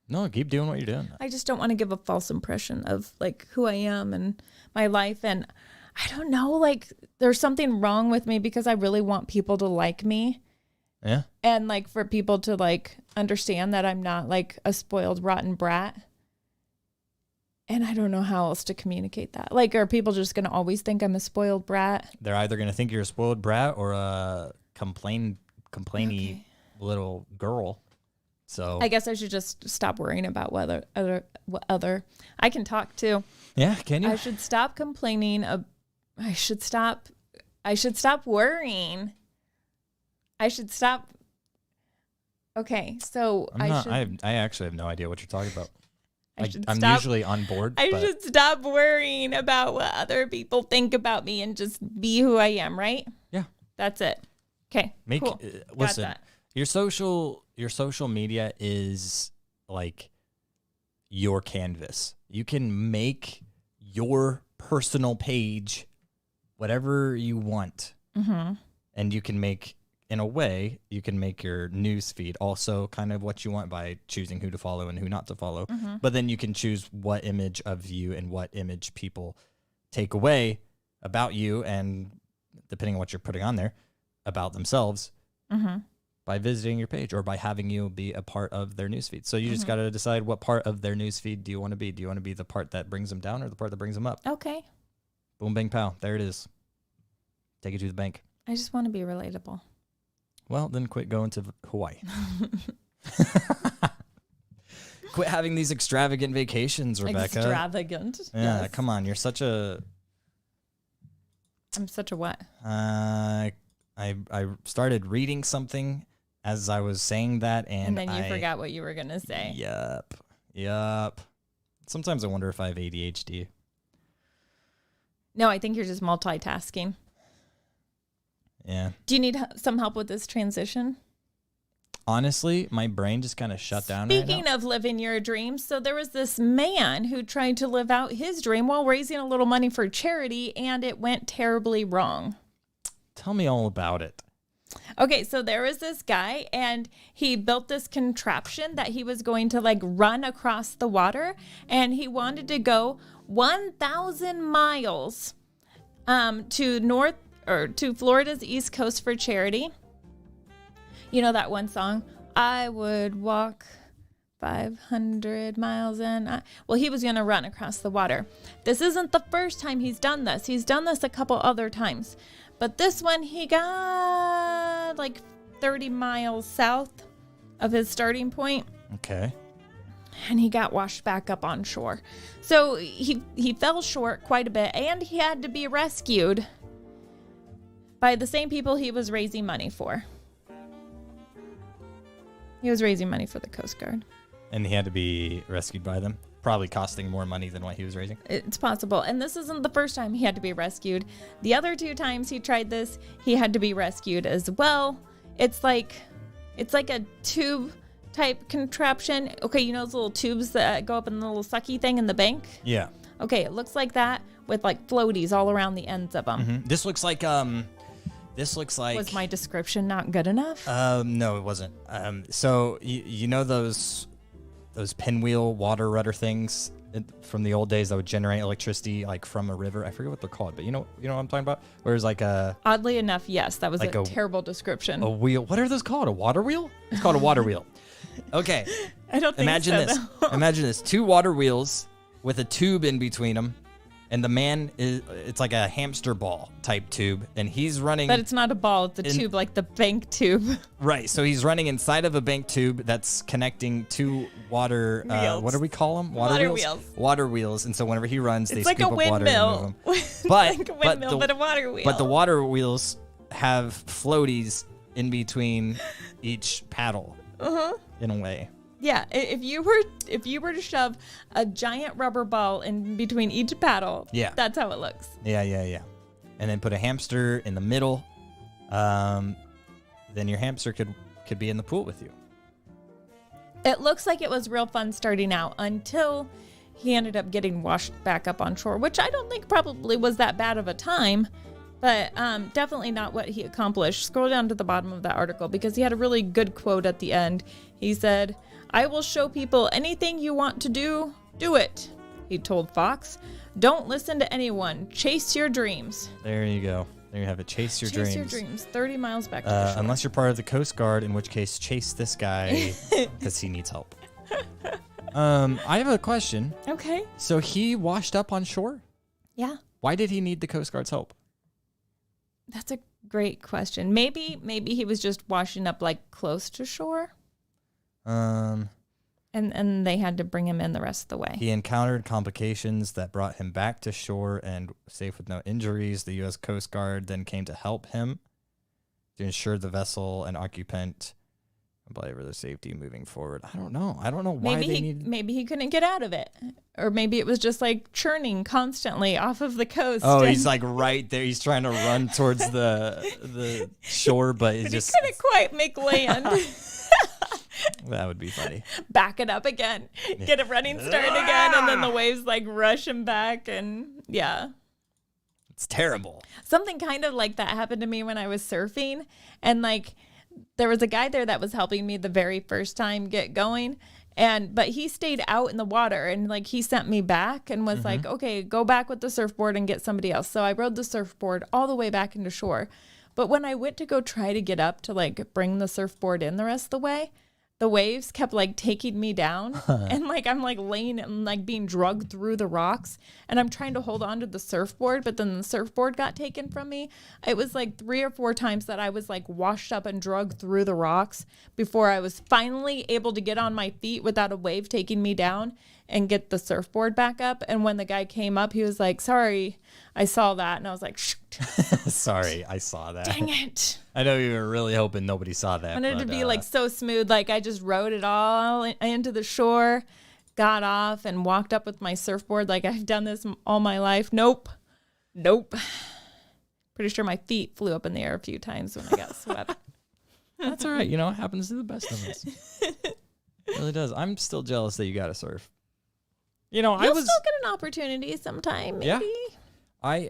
No, keep doing what you're doing. I just don't want to give a false impression of, like, who I am and my life. And I don't know, like there's something wrong with me because I really want people to like me. Yeah. And like for people to like understand that I'm not like a spoiled rotten brat. And I don't know how else to communicate that. Like, are people just going to always think I'm a spoiled brat? They're either going to think you're a spoiled brat or a complainy little girl. So I guess I should just stop worrying about what other. I can talk too. Yeah, can you? I should stop complaining. I should stop worrying. I should stop. Okay, so I actually have no idea what you're talking about. I'm stop- usually on board. I but should stop worrying about what other people think about me and just be who I am, right? Yeah. That's it. Okay. Cool. Got Listen, that. your social media is like your canvas. You can make your personal page whatever you want. Mm-hmm. And you can make, in a way, you can make your news feed also kind of what you want by choosing who to follow and who not to follow. Mm-hmm. But then you can choose what image of you and what image people take away about you, and depending on what you're putting on there, about themselves Mm-hmm. by visiting your page or by having you be a part of their newsfeed. So you just got to decide what part of their newsfeed do you want to be. Do you want to be the part that brings them down or the part that brings them up? Okay. Boom, bang, pow. There it is. Take it to the bank. I just want to be relatable. Well, then quit going to Hawaii. Quit having these extravagant vacations, Rebecca. Extravagant. Yeah, Yes. come on. You're such a... I'm such a what? I started reading something as I was saying that, And then you forgot what you were going to say. Yup. Sometimes I wonder if I have ADHD. No, I think you're just multitasking. Yeah. Do you need some help with this transition? Honestly, my brain just kind of shut down Speaking right now. of living your dreams, so there was this man who tried to live out his dream while raising a little money for charity, and it went terribly wrong. Tell me all about it. Okay, so there was this guy, and he built this contraption that he was going to like run across the water, and he wanted to go 1,000 miles to Florida's East Coast for charity. You know that one song, I would walk 500 miles and well, he was going to run across the water. This isn't the first time he's done this. He's done this a couple other times. But this one, he got like 30 miles south of his starting point. Okay. And he got washed back up on shore. So he fell short quite a bit, and he had to be rescued by the same people he was raising money for. He was raising money for the Coast Guard. And he had to be rescued by them. Probably costing more money than what he was raising. It's possible. And this isn't the first time he had to be rescued. The other 2 times he tried this, he had to be rescued as well. It's like a tube type contraption. Okay, you know those little tubes that go up in the little sucky thing in the bank? Yeah. Okay, it looks like that with like floaties all around the ends of them. Mm-hmm. This looks like Was my description not good enough? No, it wasn't. So you know those pinwheel water rudder things from the old days that would generate electricity like from a river? I forget what they're called, but you know what I'm talking about? Where it's like a... Oddly enough, yes, that was like a terrible description. A wheel. What are those called? A water wheel? It's called a water wheel. Okay. I don't think Imagine so, this. though. Imagine this. 2 water wheels with a tube in between them. And the man it's like a hamster ball type tube. And he's running. But it's not a ball, it's a tube, like the bank tube. Right. So he's running inside of a bank tube that's connecting 2 water, wheels. what do we call them? Water wheels. Water wheels. And so whenever he runs, they It's like scoop a up water and windmill. move them. It's But, like a windmill, but a water wheel. But the water wheels have floaties in between each paddle. Uh-huh. In a way. Yeah, if you were to shove a giant rubber ball in between each paddle, Yeah. that's how it looks. Yeah. And then put a hamster in the middle. Then your hamster could be in the pool with you. It looks like it was real fun starting out until he ended up getting washed back up on shore, which I don't think probably was that bad of a time, but definitely not what he accomplished. Scroll down to the bottom of that article because he had a really good quote at the end. He said, "I will show people anything you want to do, do it." He told Fox, "Don't listen to anyone. Chase your dreams." There you go. There you have it. Chase your dreams. Chase your dreams. 30 miles back to the shore. Unless you're part of the Coast Guard, in which case chase this guy because he needs help. I have a question. Okay. So he washed up on shore? Yeah. Why did he need the Coast Guard's help? That's a great question. Maybe he was just washing up like close to shore. And they had to bring him in the rest of the way. He encountered complications that brought him back to shore and safe with no injuries. The U.S. Coast Guard then came to help him to ensure the vessel and occupant whatever their safety moving forward. I don't know. I don't know why Maybe he couldn't get out of it. Or maybe it was just like churning constantly off of the coast. Oh, he's like right there. He's trying to run towards the shore, but he couldn't quite make land. That would be funny. Back it up again. Get a running start again, and then the waves like rush him back, and yeah. It's terrible. Something kind of like that happened to me when I was surfing, and like there was a guy there that was helping me the very first time get going, but he stayed out in the water, and like he sent me back and was like, "Okay, go back with the surfboard and get somebody else." So I rode the surfboard all the way back into shore. But when I went to go try to get up to like bring the surfboard in the rest of the way, the waves kept like taking me down and like I'm like laying and like being drugged through the rocks, and I'm trying to hold on to the surfboard, but then the surfboard got taken from me. It was like 3 or 4 times that I was like washed up and drugged through the rocks before I was finally able to get on my feet without a wave taking me down and get the surfboard back up. And when the guy came up, he was like, "Sorry, I saw that." And I was like, "Shoot." Sorry, I saw that. Dang it. I know you were really hoping nobody saw that. I wanted to be like so smooth. Like I just rode it all into the shore, got off and walked up with my surfboard. Like I've done this all my life. Nope. Pretty sure my feet flew up in the air a few times when I got swept. That's all right. You know, it happens to the best of us. It really does. I'm still jealous that you got to surf. You know, You'll still get an opportunity sometime, maybe. Yeah. I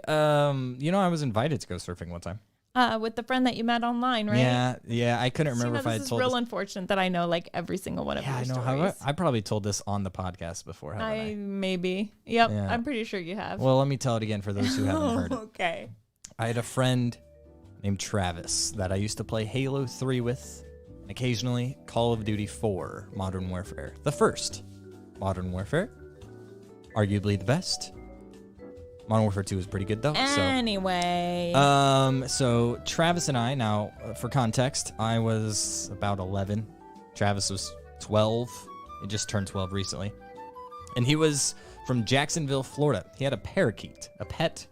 was invited to go surfing one time. With the friend that you met online, right? Yeah. I couldn't remember if I this told is real this. unfortunate that I know like every single one of your stories. I probably told this on the podcast before, haven't I? Maybe. Yep. Yeah. I'm pretty sure you have. Well, let me tell it again for those who haven't heard it. Okay. I had a friend named Travis that I used to play Halo 3 with, and occasionally Call of Duty 4 Modern Warfare. The first Modern Warfare. Arguably the best. Modern Warfare 2 is pretty good though. Anyway. So Travis and I, now for context, I was about 11. Travis was 12. He just turned 12 recently. And he was from Jacksonville, Florida. He had a parakeet, a pet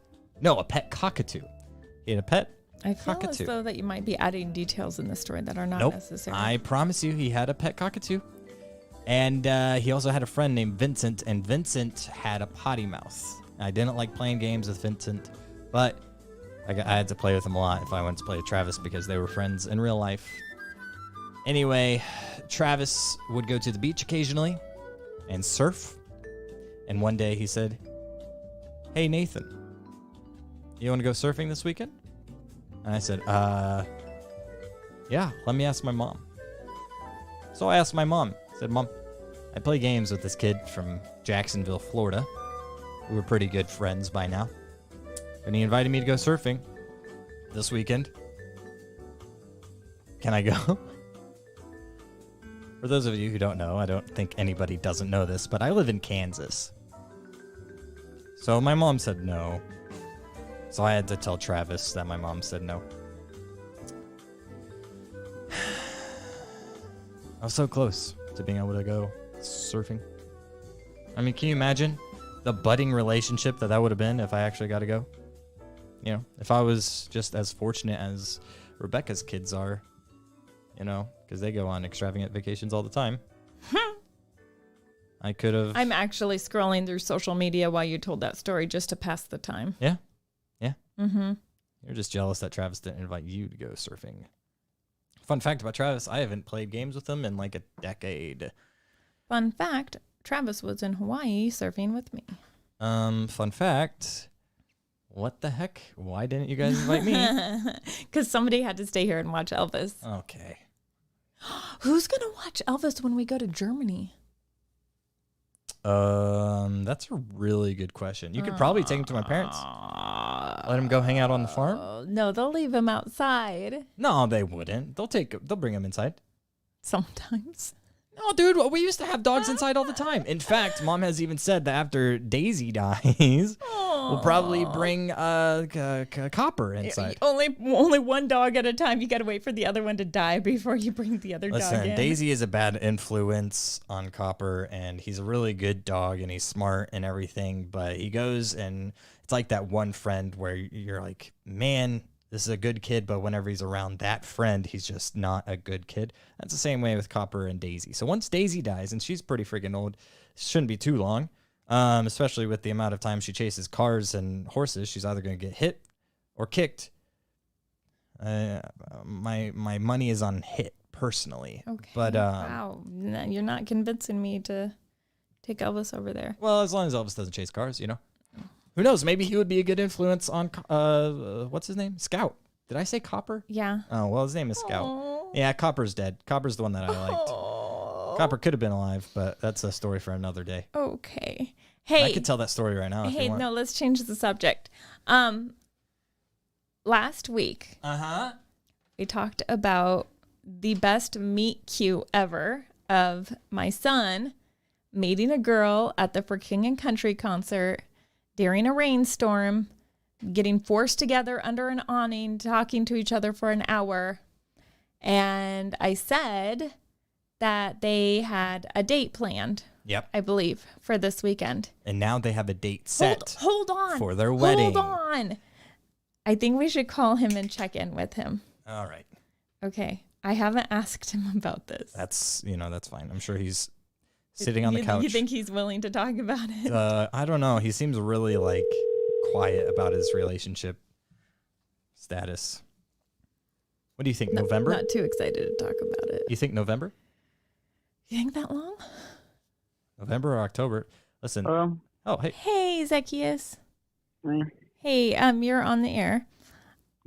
cockatoo. He had a pet I feel cockatoo. as though that you might be adding details in this story that are not Nope. necessary. I promise you, he had a pet cockatoo. And he also had a friend named Vincent, and Vincent had a potty mouth. I didn't like playing games with Vincent, but I had to play with him a lot if I went to play with Travis because they were friends in real life. Anyway, Travis would go to the beach occasionally and surf. And one day he said, "Hey, Nathan, you want to go surfing this weekend?" And I said, yeah, let me ask my mom. So I asked my mom. I said, "Mom, I play games with this kid from Jacksonville, Florida. We were pretty good friends by now. And he invited me to go surfing this weekend. Can I go?" For those of you who don't know, I don't think anybody doesn't know this, but I live in Kansas. So my mom said no. So I had to tell Travis that my mom said no. I was so close to being able to go surfing. I mean, can you imagine the budding relationship that would have been if I actually got to go? You know, if I was just as fortunate as Rebecca's kids are, you know, because they go on extravagant vacations all the time. I could have. I'm actually scrolling through social media while you told that story just to pass the time. Yeah. Yeah. Mm-hmm. You're just jealous that Travis didn't invite you to go surfing. Fun fact about Travis, I haven't played games with him in like a decade. Fun fact, Travis was in Hawaii surfing with me. Fun fact, what the heck? Why didn't you guys invite me? Because somebody had to stay here and watch Elvis. Okay. Who's going to watch Elvis when we go to Germany? That's a really good question. You could probably take him to my parents. Let him go hang out on the farm. Oh, no, they'll leave him outside. No, they wouldn't. They'll bring him inside. Sometimes. No, dude, we used to have dogs inside all the time. In fact, Mom has even said that after Daisy dies, we'll probably bring Copper inside. Only one dog at a time. You got to wait for the other one to die before you bring the other dog in. Daisy is a bad influence on Copper, and he's a really good dog, and he's smart and everything, but he goes, and it's like that one friend where you're like, man, this is a good kid, but whenever he's around that friend, he's just not a good kid. That's the same way with Copper and Daisy. So once Daisy dies, and she's pretty freaking old, shouldn't be too long, especially with the amount of time she chases cars and horses. She's either going to get hit or kicked. My money is on hit, personally. Okay. But wow, no, you're not convincing me to take Elvis over there. Well, as long as Elvis doesn't chase cars, you know. Who knows? Maybe he would be a good influence on, what's his name? Scout. Did I say Copper? Yeah. Oh, well, his name is Scout. Aww. Yeah, Copper's dead. Copper's the one that I liked. Aww. Copper could have been alive, but that's a story for another day. Okay. Hey. I could tell that story right now if you want. No, let's change the subject. Last week, we talked about the best meet cute ever of my son meeting a girl at the For King and Country concert during a rainstorm, getting forced together under an awning, talking to each other for an hour. And I said that they had a date planned. Yep. I believe, for this weekend. And now they have a date set. Hold on. For their wedding. Hold on. I think we should call him and check in with him. All right. Okay. I haven't asked him about this. That's fine. I'm sure he's sitting on the couch. You think he's willing to talk about it? I don't know. He seems really quiet about his relationship status. What do you think? November? Not too excited to talk about it. You think November? You think that long? November or October? Listen. Oh, hey. Hey, Zacchaeus. Hey. Hey, you're on the air.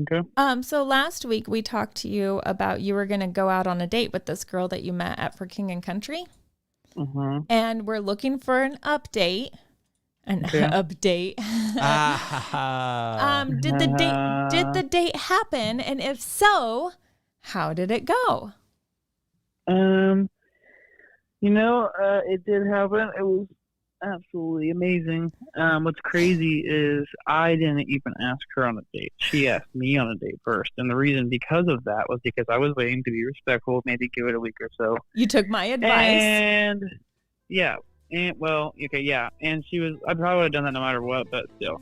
Okay. So last week we talked to you about you were going to go out on a date with this girl that you met at For King and Country. Mm-hmm. And we're looking for an update. Update. Did the date happen? And if so, how did it go? It did happen. It was absolutely amazing. What's crazy is I didn't even ask her on a date. She asked me on a date first. And the reason because of that was because I was waiting to be respectful, maybe give it a week or so. You took my advice. And yeah. And she was, I probably would have done that no matter what, but still.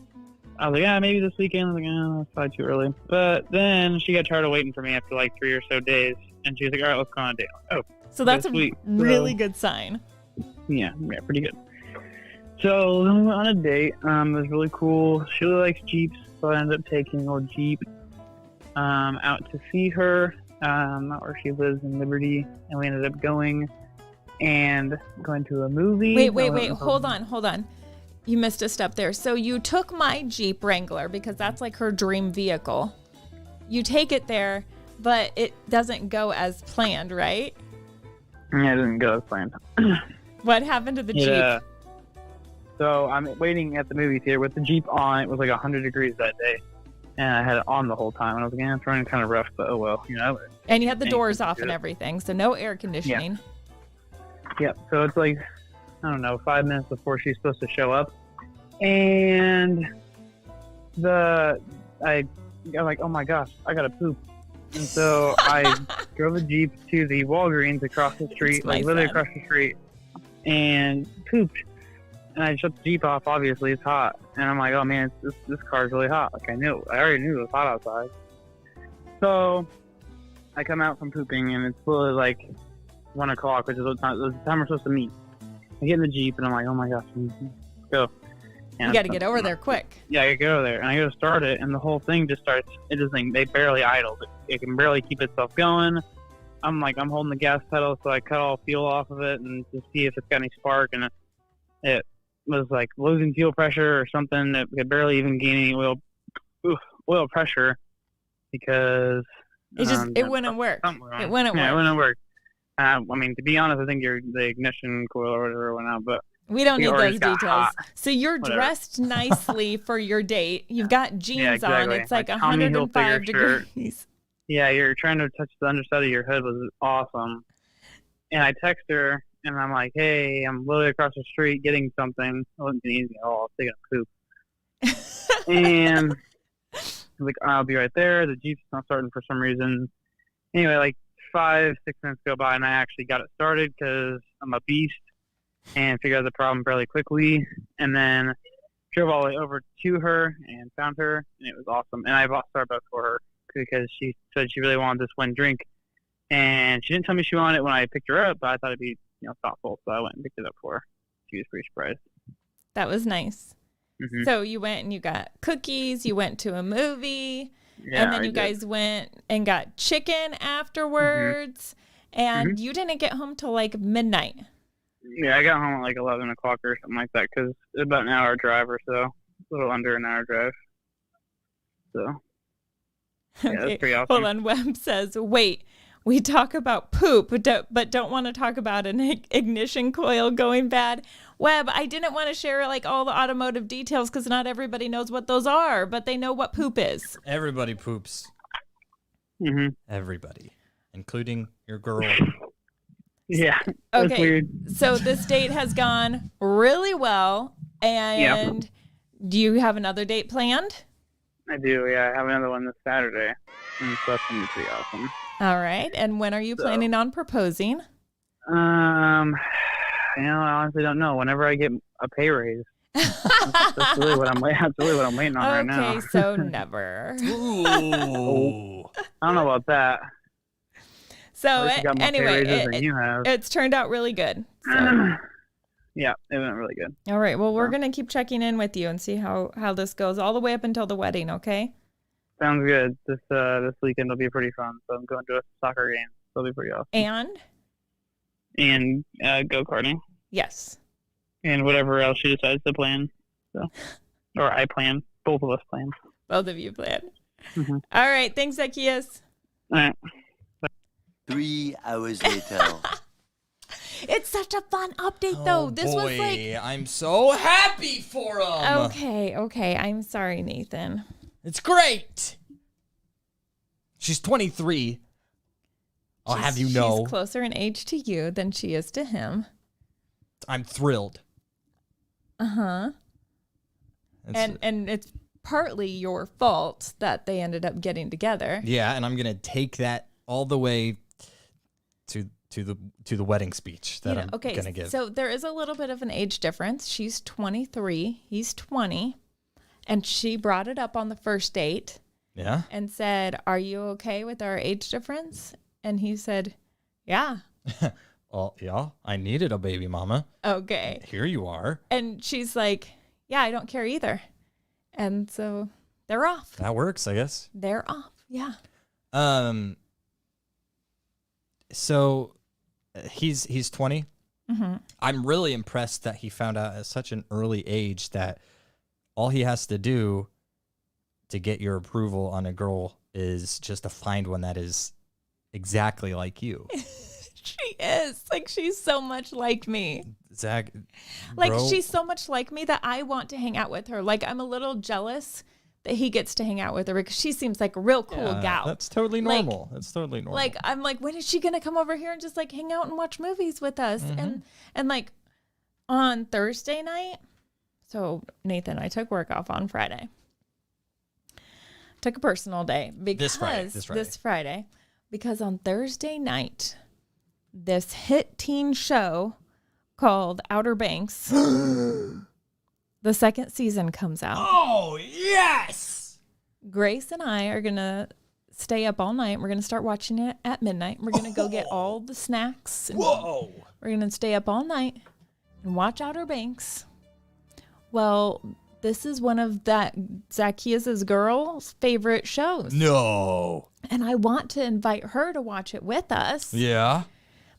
I was like, yeah, maybe this weekend. I was like, that's probably too early. But then she got tired of waiting for me after 3 or so days. And she was like, all right, let's go on a date. Oh, so that's sweet. Really good sign. Yeah, pretty good. So then we went on a date. It was really cool. She really likes Jeeps, so I ended up taking a Jeep out to see her, not where she lives in Liberty, and we ended up going to a movie. Wait. Hold on. You missed a step there. So you took my Jeep Wrangler because that's like her dream vehicle. You take it there, but it doesn't go as planned, right? Yeah, it didn't go as planned. What happened to the Jeep? So I'm waiting at the movie theater with the Jeep on. It was 100 degrees that day. And I had it on the whole time. And I was like, it's running kind of rough, but oh well, And you had the doors off and everything, so no air conditioning. Yep. So it's 5 minutes before she's supposed to show up. And I'm like, oh my gosh, I gotta poop. And so I drove a Jeep to the Walgreens across the street, literally across the street, and pooped. And I shut the Jeep off. Obviously, it's hot. And I'm like, oh man, this car's really hot. I already knew it was hot outside. So I come out from pooping, and it's literally 1 o'clock, which is the time we're supposed to meet. I get in the Jeep, and I'm like, oh my gosh, let's go. And you got to get over there quick. Yeah, I go there, and I go to start it, and the whole thing just starts. They barely idle. It can barely keep itself going. I'm holding the gas pedal, so I cut all fuel off of it and to see if it's got any spark, and it was losing fuel pressure or something. That could barely even gain any oil pressure because it wouldn't work. It wouldn't work. It wouldn't work. To be honest, I think the ignition coil or whatever went out, but We don't We need already those got details. hot. So you're Whatever. dressed nicely for your date. You've got jeans Yeah, exactly. on. It's like My Tommy 105 Hilfiger shirt. degrees. Yeah, you're trying to touch the underside of your hood was awesome. And I text her, and I'm like, hey, I'm literally across the street getting something. It wasn't easy at all. I was taking a poop. And I'm like, I'll be right there. The Jeep's not starting for some reason. Anyway, like 5-6 minutes go by, and I actually got it started because I'm a beast and figured out the problem fairly quickly. And then drove all the way over to her and found her, and it was awesome. And I bought Starbucks for her because she said she really wanted this one drink. And she didn't tell me she wanted it when I picked her up, but I thought it'd be, thoughtful. So I went and picked it up for her. She was pretty surprised. That was nice. Mhm. So you went and you got cookies. You went to a movie. Yeah, and then I you did. guys went and got chicken afterwards. And you didn't get home till like midnight. Yeah, I got home at like 11 o'clock or something like that because it's about an hour drive or so. A little under an hour drive. So, yeah, Okay, that's pretty awesome. hold on. Webb says, wait, we talk about poop, but don't want to talk about an ignition coil going bad. Webb, I didn't want to share like all the automotive details because not everybody knows what those are, but they know what poop is. Everybody poops. Mm-hmm. Everybody, including your girl. Yeah. That's Okay, weird. so this date has gone really well. And do you have another date planned? I do, yeah. I have another one this Saturday. And so that's going to be pretty awesome. All right. And when are you planning on proposing? I honestly don't know. Whenever I get a pay raise. That's really what I'm waiting on right now. Okay, so never. Ooh. I don't know about that. So At least you got more pay anyway, raises than you have. it's turned out really good. So. Yeah, it went really good. All right. Well, we're going to keep checking in with you and see how this goes all the way up until the wedding, okay? Sounds good. This weekend will be pretty fun. So I'm going to a soccer game. So it'll be pretty awesome. And? And go-karting. Yes. And whatever else she decides to plan. So, or I plan. Both of us plan. Both of you plan. Mm-hmm. All right. Thanks, Zacchaeus. All right. 3 hours later. It's such a fun update, though. This was like... I'm so happy for him. Okay. I'm sorry, Nathan. It's great. She's 23. I'll have you know. She's closer in age to you than she is to him. I'm thrilled. Uh-huh. And it's partly your fault that they ended up getting together. Yeah, and I'm gonna take that all the way to the wedding speech that I'm gonna give. So there is a little bit of an age difference. She's 23, he's 20, and she brought it up on the first date. Yeah. And said, "Are you okay with our age difference?" And he said, "Yeah." Well, yeah, I needed a baby mama. Okay. Here you are. And she's like, "Yeah, I don't care either." And so they're off. That works, I guess. They're off. Yeah. So he's 20. Mm-hmm. I'm really impressed that he found out at such an early age that all he has to do to get your approval on a girl is just to find one that is exactly like you. She is. Like, she's so much like me. Zach, Like, bro, she's so much like me that I want to hang out with her. Like, I'm a little jealous that he gets to hang out with her because she seems like a real cool gal. That's totally Like- normal. That's totally normal. Like, I'm like, when is she going to come over here and just like hang out and watch movies with us? And like on Thursday night, so Nathan, I took work off on Friday. Took a personal day because This Friday. Because on Thursday night, this hit teen show called Outer Banks, the second season comes out. Oh, yes! Grace and I are going to stay up all night. We're going to start watching it at midnight. We're going to go get all the snacks. And Whoa! We're going to stay up all night and watch Outer Banks. Well, this is one of that Zacchaeus' girl's favorite shows. No. And I want to invite her to watch it with us. Yeah.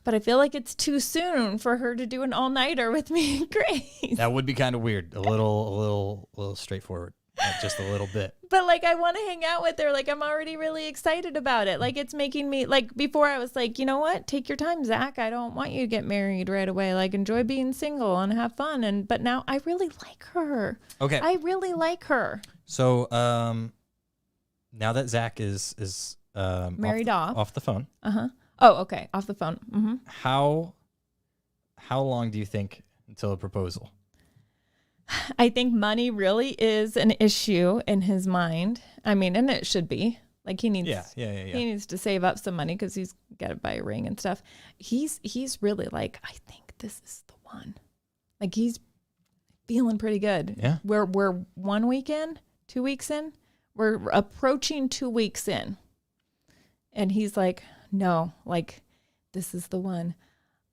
But I feel like it's too soon for her to do an all-nighter with me and Grace. That would be kind of weird. A little straightforward. just a little bit. But like, I want to hang out with her. Like, I'm already really excited about it. Like, it's making me, like, before I was like, you know what? Take your time, Zach. I don't want you to get married right away. Like, enjoy being single and have fun. But now I really like her. Okay. I really like her. So, now that Zach is married off the phone. Oh, okay. Off the phone. Mm-hmm. How long do you think until a proposal? I think money really is an issue in his mind. I mean, and it should be. Like, he needs he needs to save up some money because he's got to buy a ring and stuff. He's really like, I think this is the one. Like, he's feeling pretty good. Yeah. We're 1 week in, 2 weeks in. We're approaching 2 weeks in. And he's like, no, like, this is the one.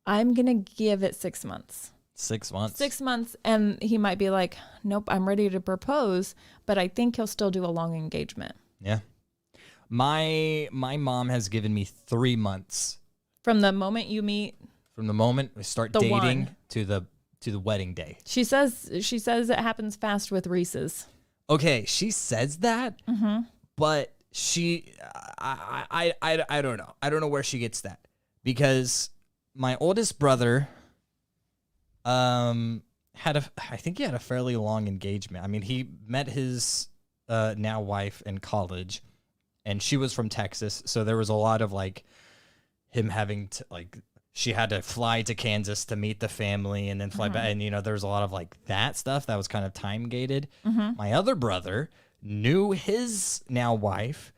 I'm going to give it 6 months. 6 months. 6 months, and he might be like, nope, I'm ready to propose, but I think he'll still do a long engagement. Yeah. My mom has given me 3 months. From the moment you meet. From the moment we start the dating one. to the wedding day. She says it happens fast with Reese's. Okay, she says that, but I don't know. I don't know where she gets that, because my oldest brother I think he had a fairly long engagement. I mean, he met his now wife in college, and she was from Texas, so there was a lot of like him having to, like, she had to fly to Kansas to meet the family and then fly back, and there was a lot of like that stuff that was kind of time gated. My other brother knew his now wife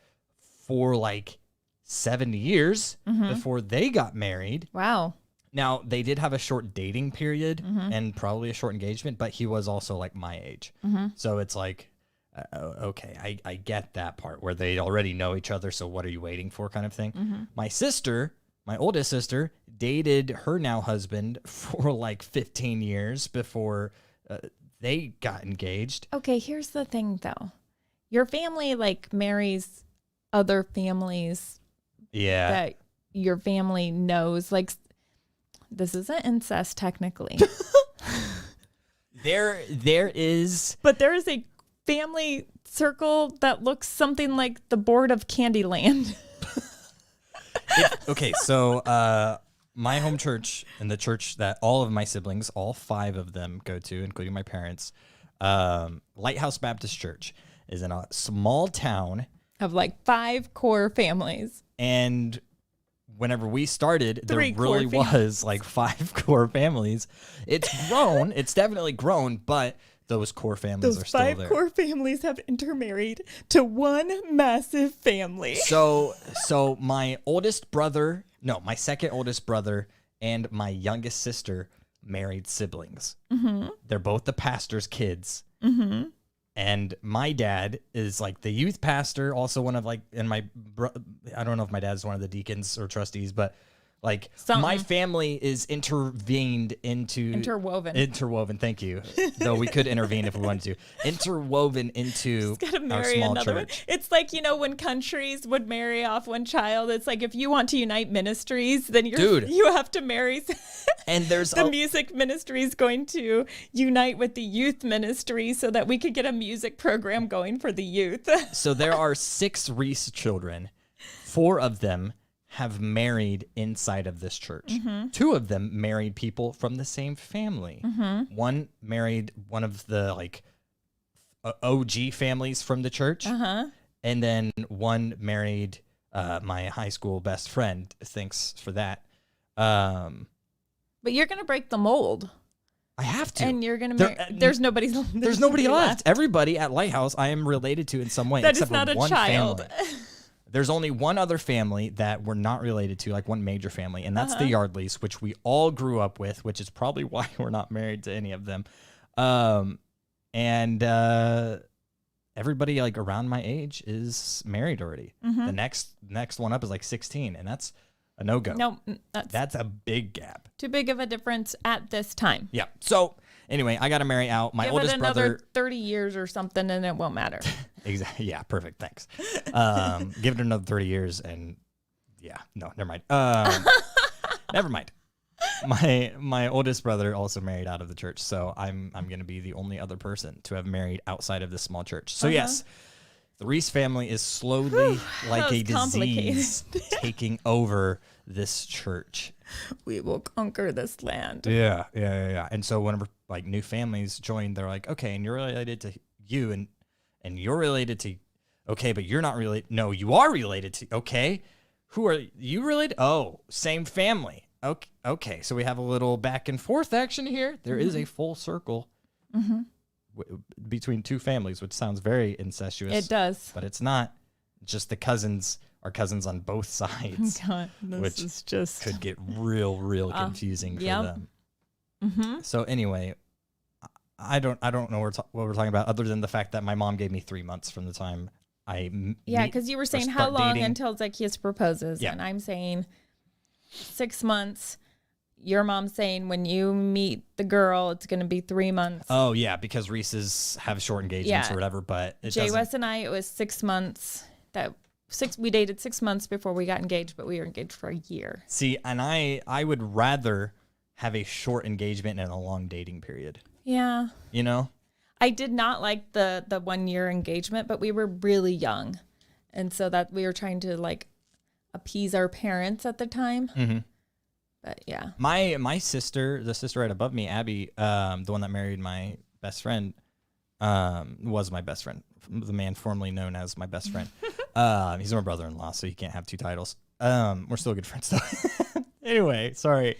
for like 7 years before they got married. Wow. Now, they did have a short dating period and probably a short engagement, but he was also like my age. So it's like, okay, I get that part where they already know each other, so what are you waiting for kind of thing. My sister, my oldest sister, dated her now husband for like 15 years before they got engaged. Okay, here's the thing, though. Your family, like, marries other families that your family knows. Like, this isn't incest technically. There is. But there is a family circle that looks something like the board of Candyland. Okay, so my home church and the church that all of my siblings, all 5 of them, go to, including my parents, Lighthouse Baptist Church, is in a small town of like 5 core families. And whenever we started, there 3 really core was like 5 core families. It's grown. It's definitely grown, but those core families are still there. Those 5 core families have intermarried to one massive family. So my my second oldest brother and my youngest sister married siblings. They're both the pastor's kids. And my dad is like the youth pastor, also one of like, and I don't know if my dad's one of the deacons or trustees, but like my family is interwoven. Thank you. Though we could intervene if we wanted to. Interwoven into our small church. One. It's like, when countries would marry off one child, it's like, if you want to unite ministries, then you have to marry. And there's the music ministry is going to unite with the youth ministry so that we could get a music program going for the youth. So there are 6 Reese children. 4 of them have married inside of this church. 2 of them married people from the same family. One married one of the like OG families from the church. And then one married my high school best friend. Thanks for that. But you're going to break the mold. I have to. And you're going to there's nobody left. Everybody at Lighthouse I am related to in some way. That except is not for a one child. Family. There's only one other family that we're not related to, like one major family, and that's the Yardleys, which we all grew up with, which is probably why we're not married to any of them. And everybody like around my age is married already. The next one up is like 16, and that's a no-go. No, that's a big gap. Too big of a difference at this time. Yeah. So anyway, I got to marry out. My oldest brother. Give it another 30 years or something, and it won't matter. Exactly. Yeah. Perfect. Thanks. Give it another 30 years, and yeah. No. Never mind. Never mind. my oldest brother also married out of the church, so I'm gonna be the only other person to have married outside of this small church. So yes, the Reese family is slowly, like a disease, taking over this church. We will conquer this land. Yeah. And so whenever like new families join, they're like, okay, and you're related to you, and you're related to, okay, but you're not related. No, you are related to. Okay, who are you related? Oh, same family. Okay. So we have a little back and forth action here. There is a full circle between two families, which sounds very incestuous. It does, but it's not. Just the cousins are cousins on both sides, God, which is just could get real confusing for them. So anyway, I don't know what we're talking about, other than the fact that my mom gave me 3 months from the time because you were saying how long dating. until Zacchaeus proposes, and I'm saying 6 months. Your mom's saying when you meet the girl, it's going to be 3 months. Oh yeah, because Reese's have short engagements or whatever. But Jay West and I, it was 6 months. We dated 6 months before we got engaged, but we were engaged for a year. See, and I would rather have a short engagement and a long dating period. Yeah. You know? I did not like the 1 year engagement, but we were really young. And so that we were trying to like appease our parents at the time. Mm-hmm. But yeah. My sister, the sister right above me, Abby, the one that married my best friend, was my best friend. The man formerly known as my best friend. He's my brother-in-law, so he can't have two titles. We're still good friends though. Anyway, sorry.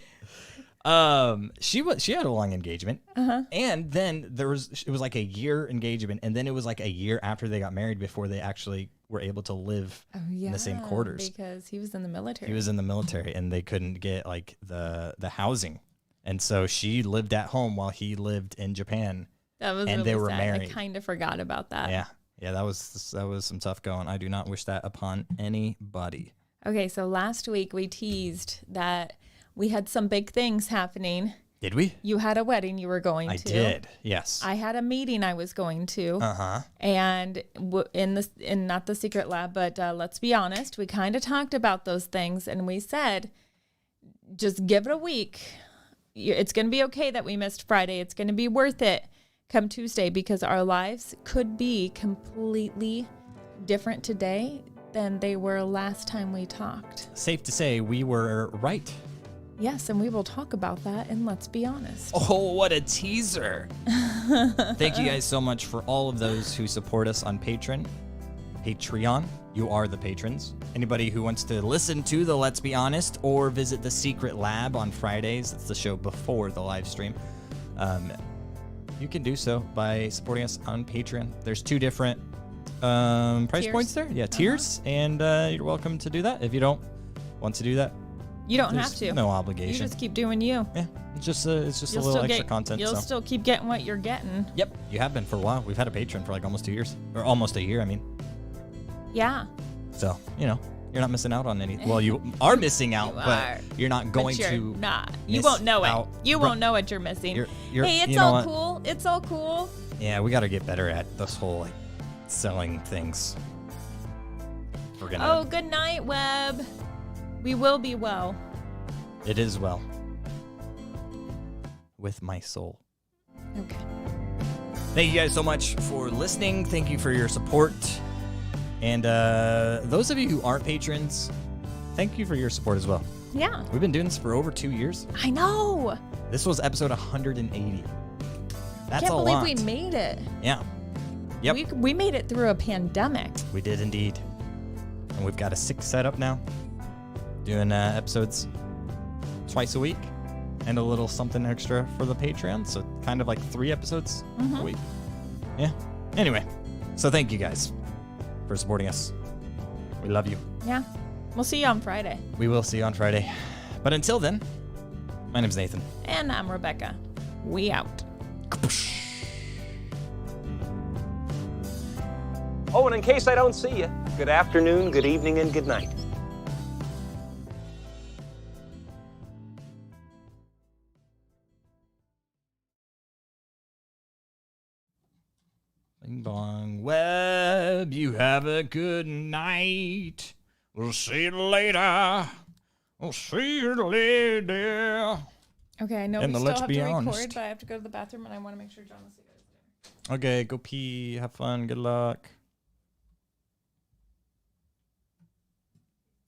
She had a long engagement, and then it was like a year engagement, and then it was like a year after they got married before they actually were able to live in the same quarters, because he was in the military. He was in the military, and they couldn't get like the housing, and so she lived at home while he lived in Japan. That was and really they were sad. married. I kind of forgot about that. Yeah, that was some tough going. I do not wish that upon anybody. Okay, so last week we teased that we had some big things happening. Did we? You had a wedding you were going to. I did, yes. I had a meeting I was going to. Uh-huh. And in not the secret lab, but let's be honest, we kind of talked about those things, and we said, just give it a week. It's going to be okay that we missed Friday. It's going to be worth it come Tuesday, because our lives could be completely different today than they were last time we talked. Safe to say we were right. Yes, and we will talk about that, and let's be honest. Oh, what a teaser. Thank you guys so much for all of those who support us on Patreon. You are the patrons. Anybody who wants to listen to the Let's Be Honest or visit the Secret Lab on Fridays, it's the show before the live stream, you can do so by supporting us on Patreon. There's two different price points there. Yeah, tiers, and you're welcome to do that. If you don't want to do that, you don't have to. No obligation. You just keep doing you. Yeah, it's just a little extra content. You'll still keep getting what you're getting. Yep, you have been for a while. We've had a patron for like almost 2 years, or almost a year. I mean. Yeah. So you're not missing out on anything. Well, you are missing out, but you're not going to. Not. You won't know it. You won't know what you're missing. Hey, it's all cool. It's all cool. Yeah, we got to get better at this whole like selling things. Oh, good night, Webb. We will be well. It is well. With my soul. Okay. Thank you guys so much for listening. Thank you for your support. And those of you who aren't patrons, thank you for your support as well. Yeah. We've been doing this for over 2 years. I know. This was episode 180. That's a lot. I can't believe we made it. Yeah. Yep. We made it through a pandemic. We did indeed. And we've got a 6 set up now. Doing episodes twice a week. And a little something extra for the Patreon. So kind of like 3 episodes a week. Yeah. Anyway. So thank you guys for supporting us. We love you. Yeah. We'll see you on Friday. We will see you on Friday. But until then, my name's Nathan. And I'm Rebecca. We out. Oh, and in case I don't see you, good afternoon, good evening, and good night. Bing bong. Webb, you have a good night. We'll see you later. We'll see you later. Okay, I know And we still let's have be to record, honest. but I have to go to the bathroom and I want to make sure John will see you guys. Okay, go pee. Have fun. Good luck.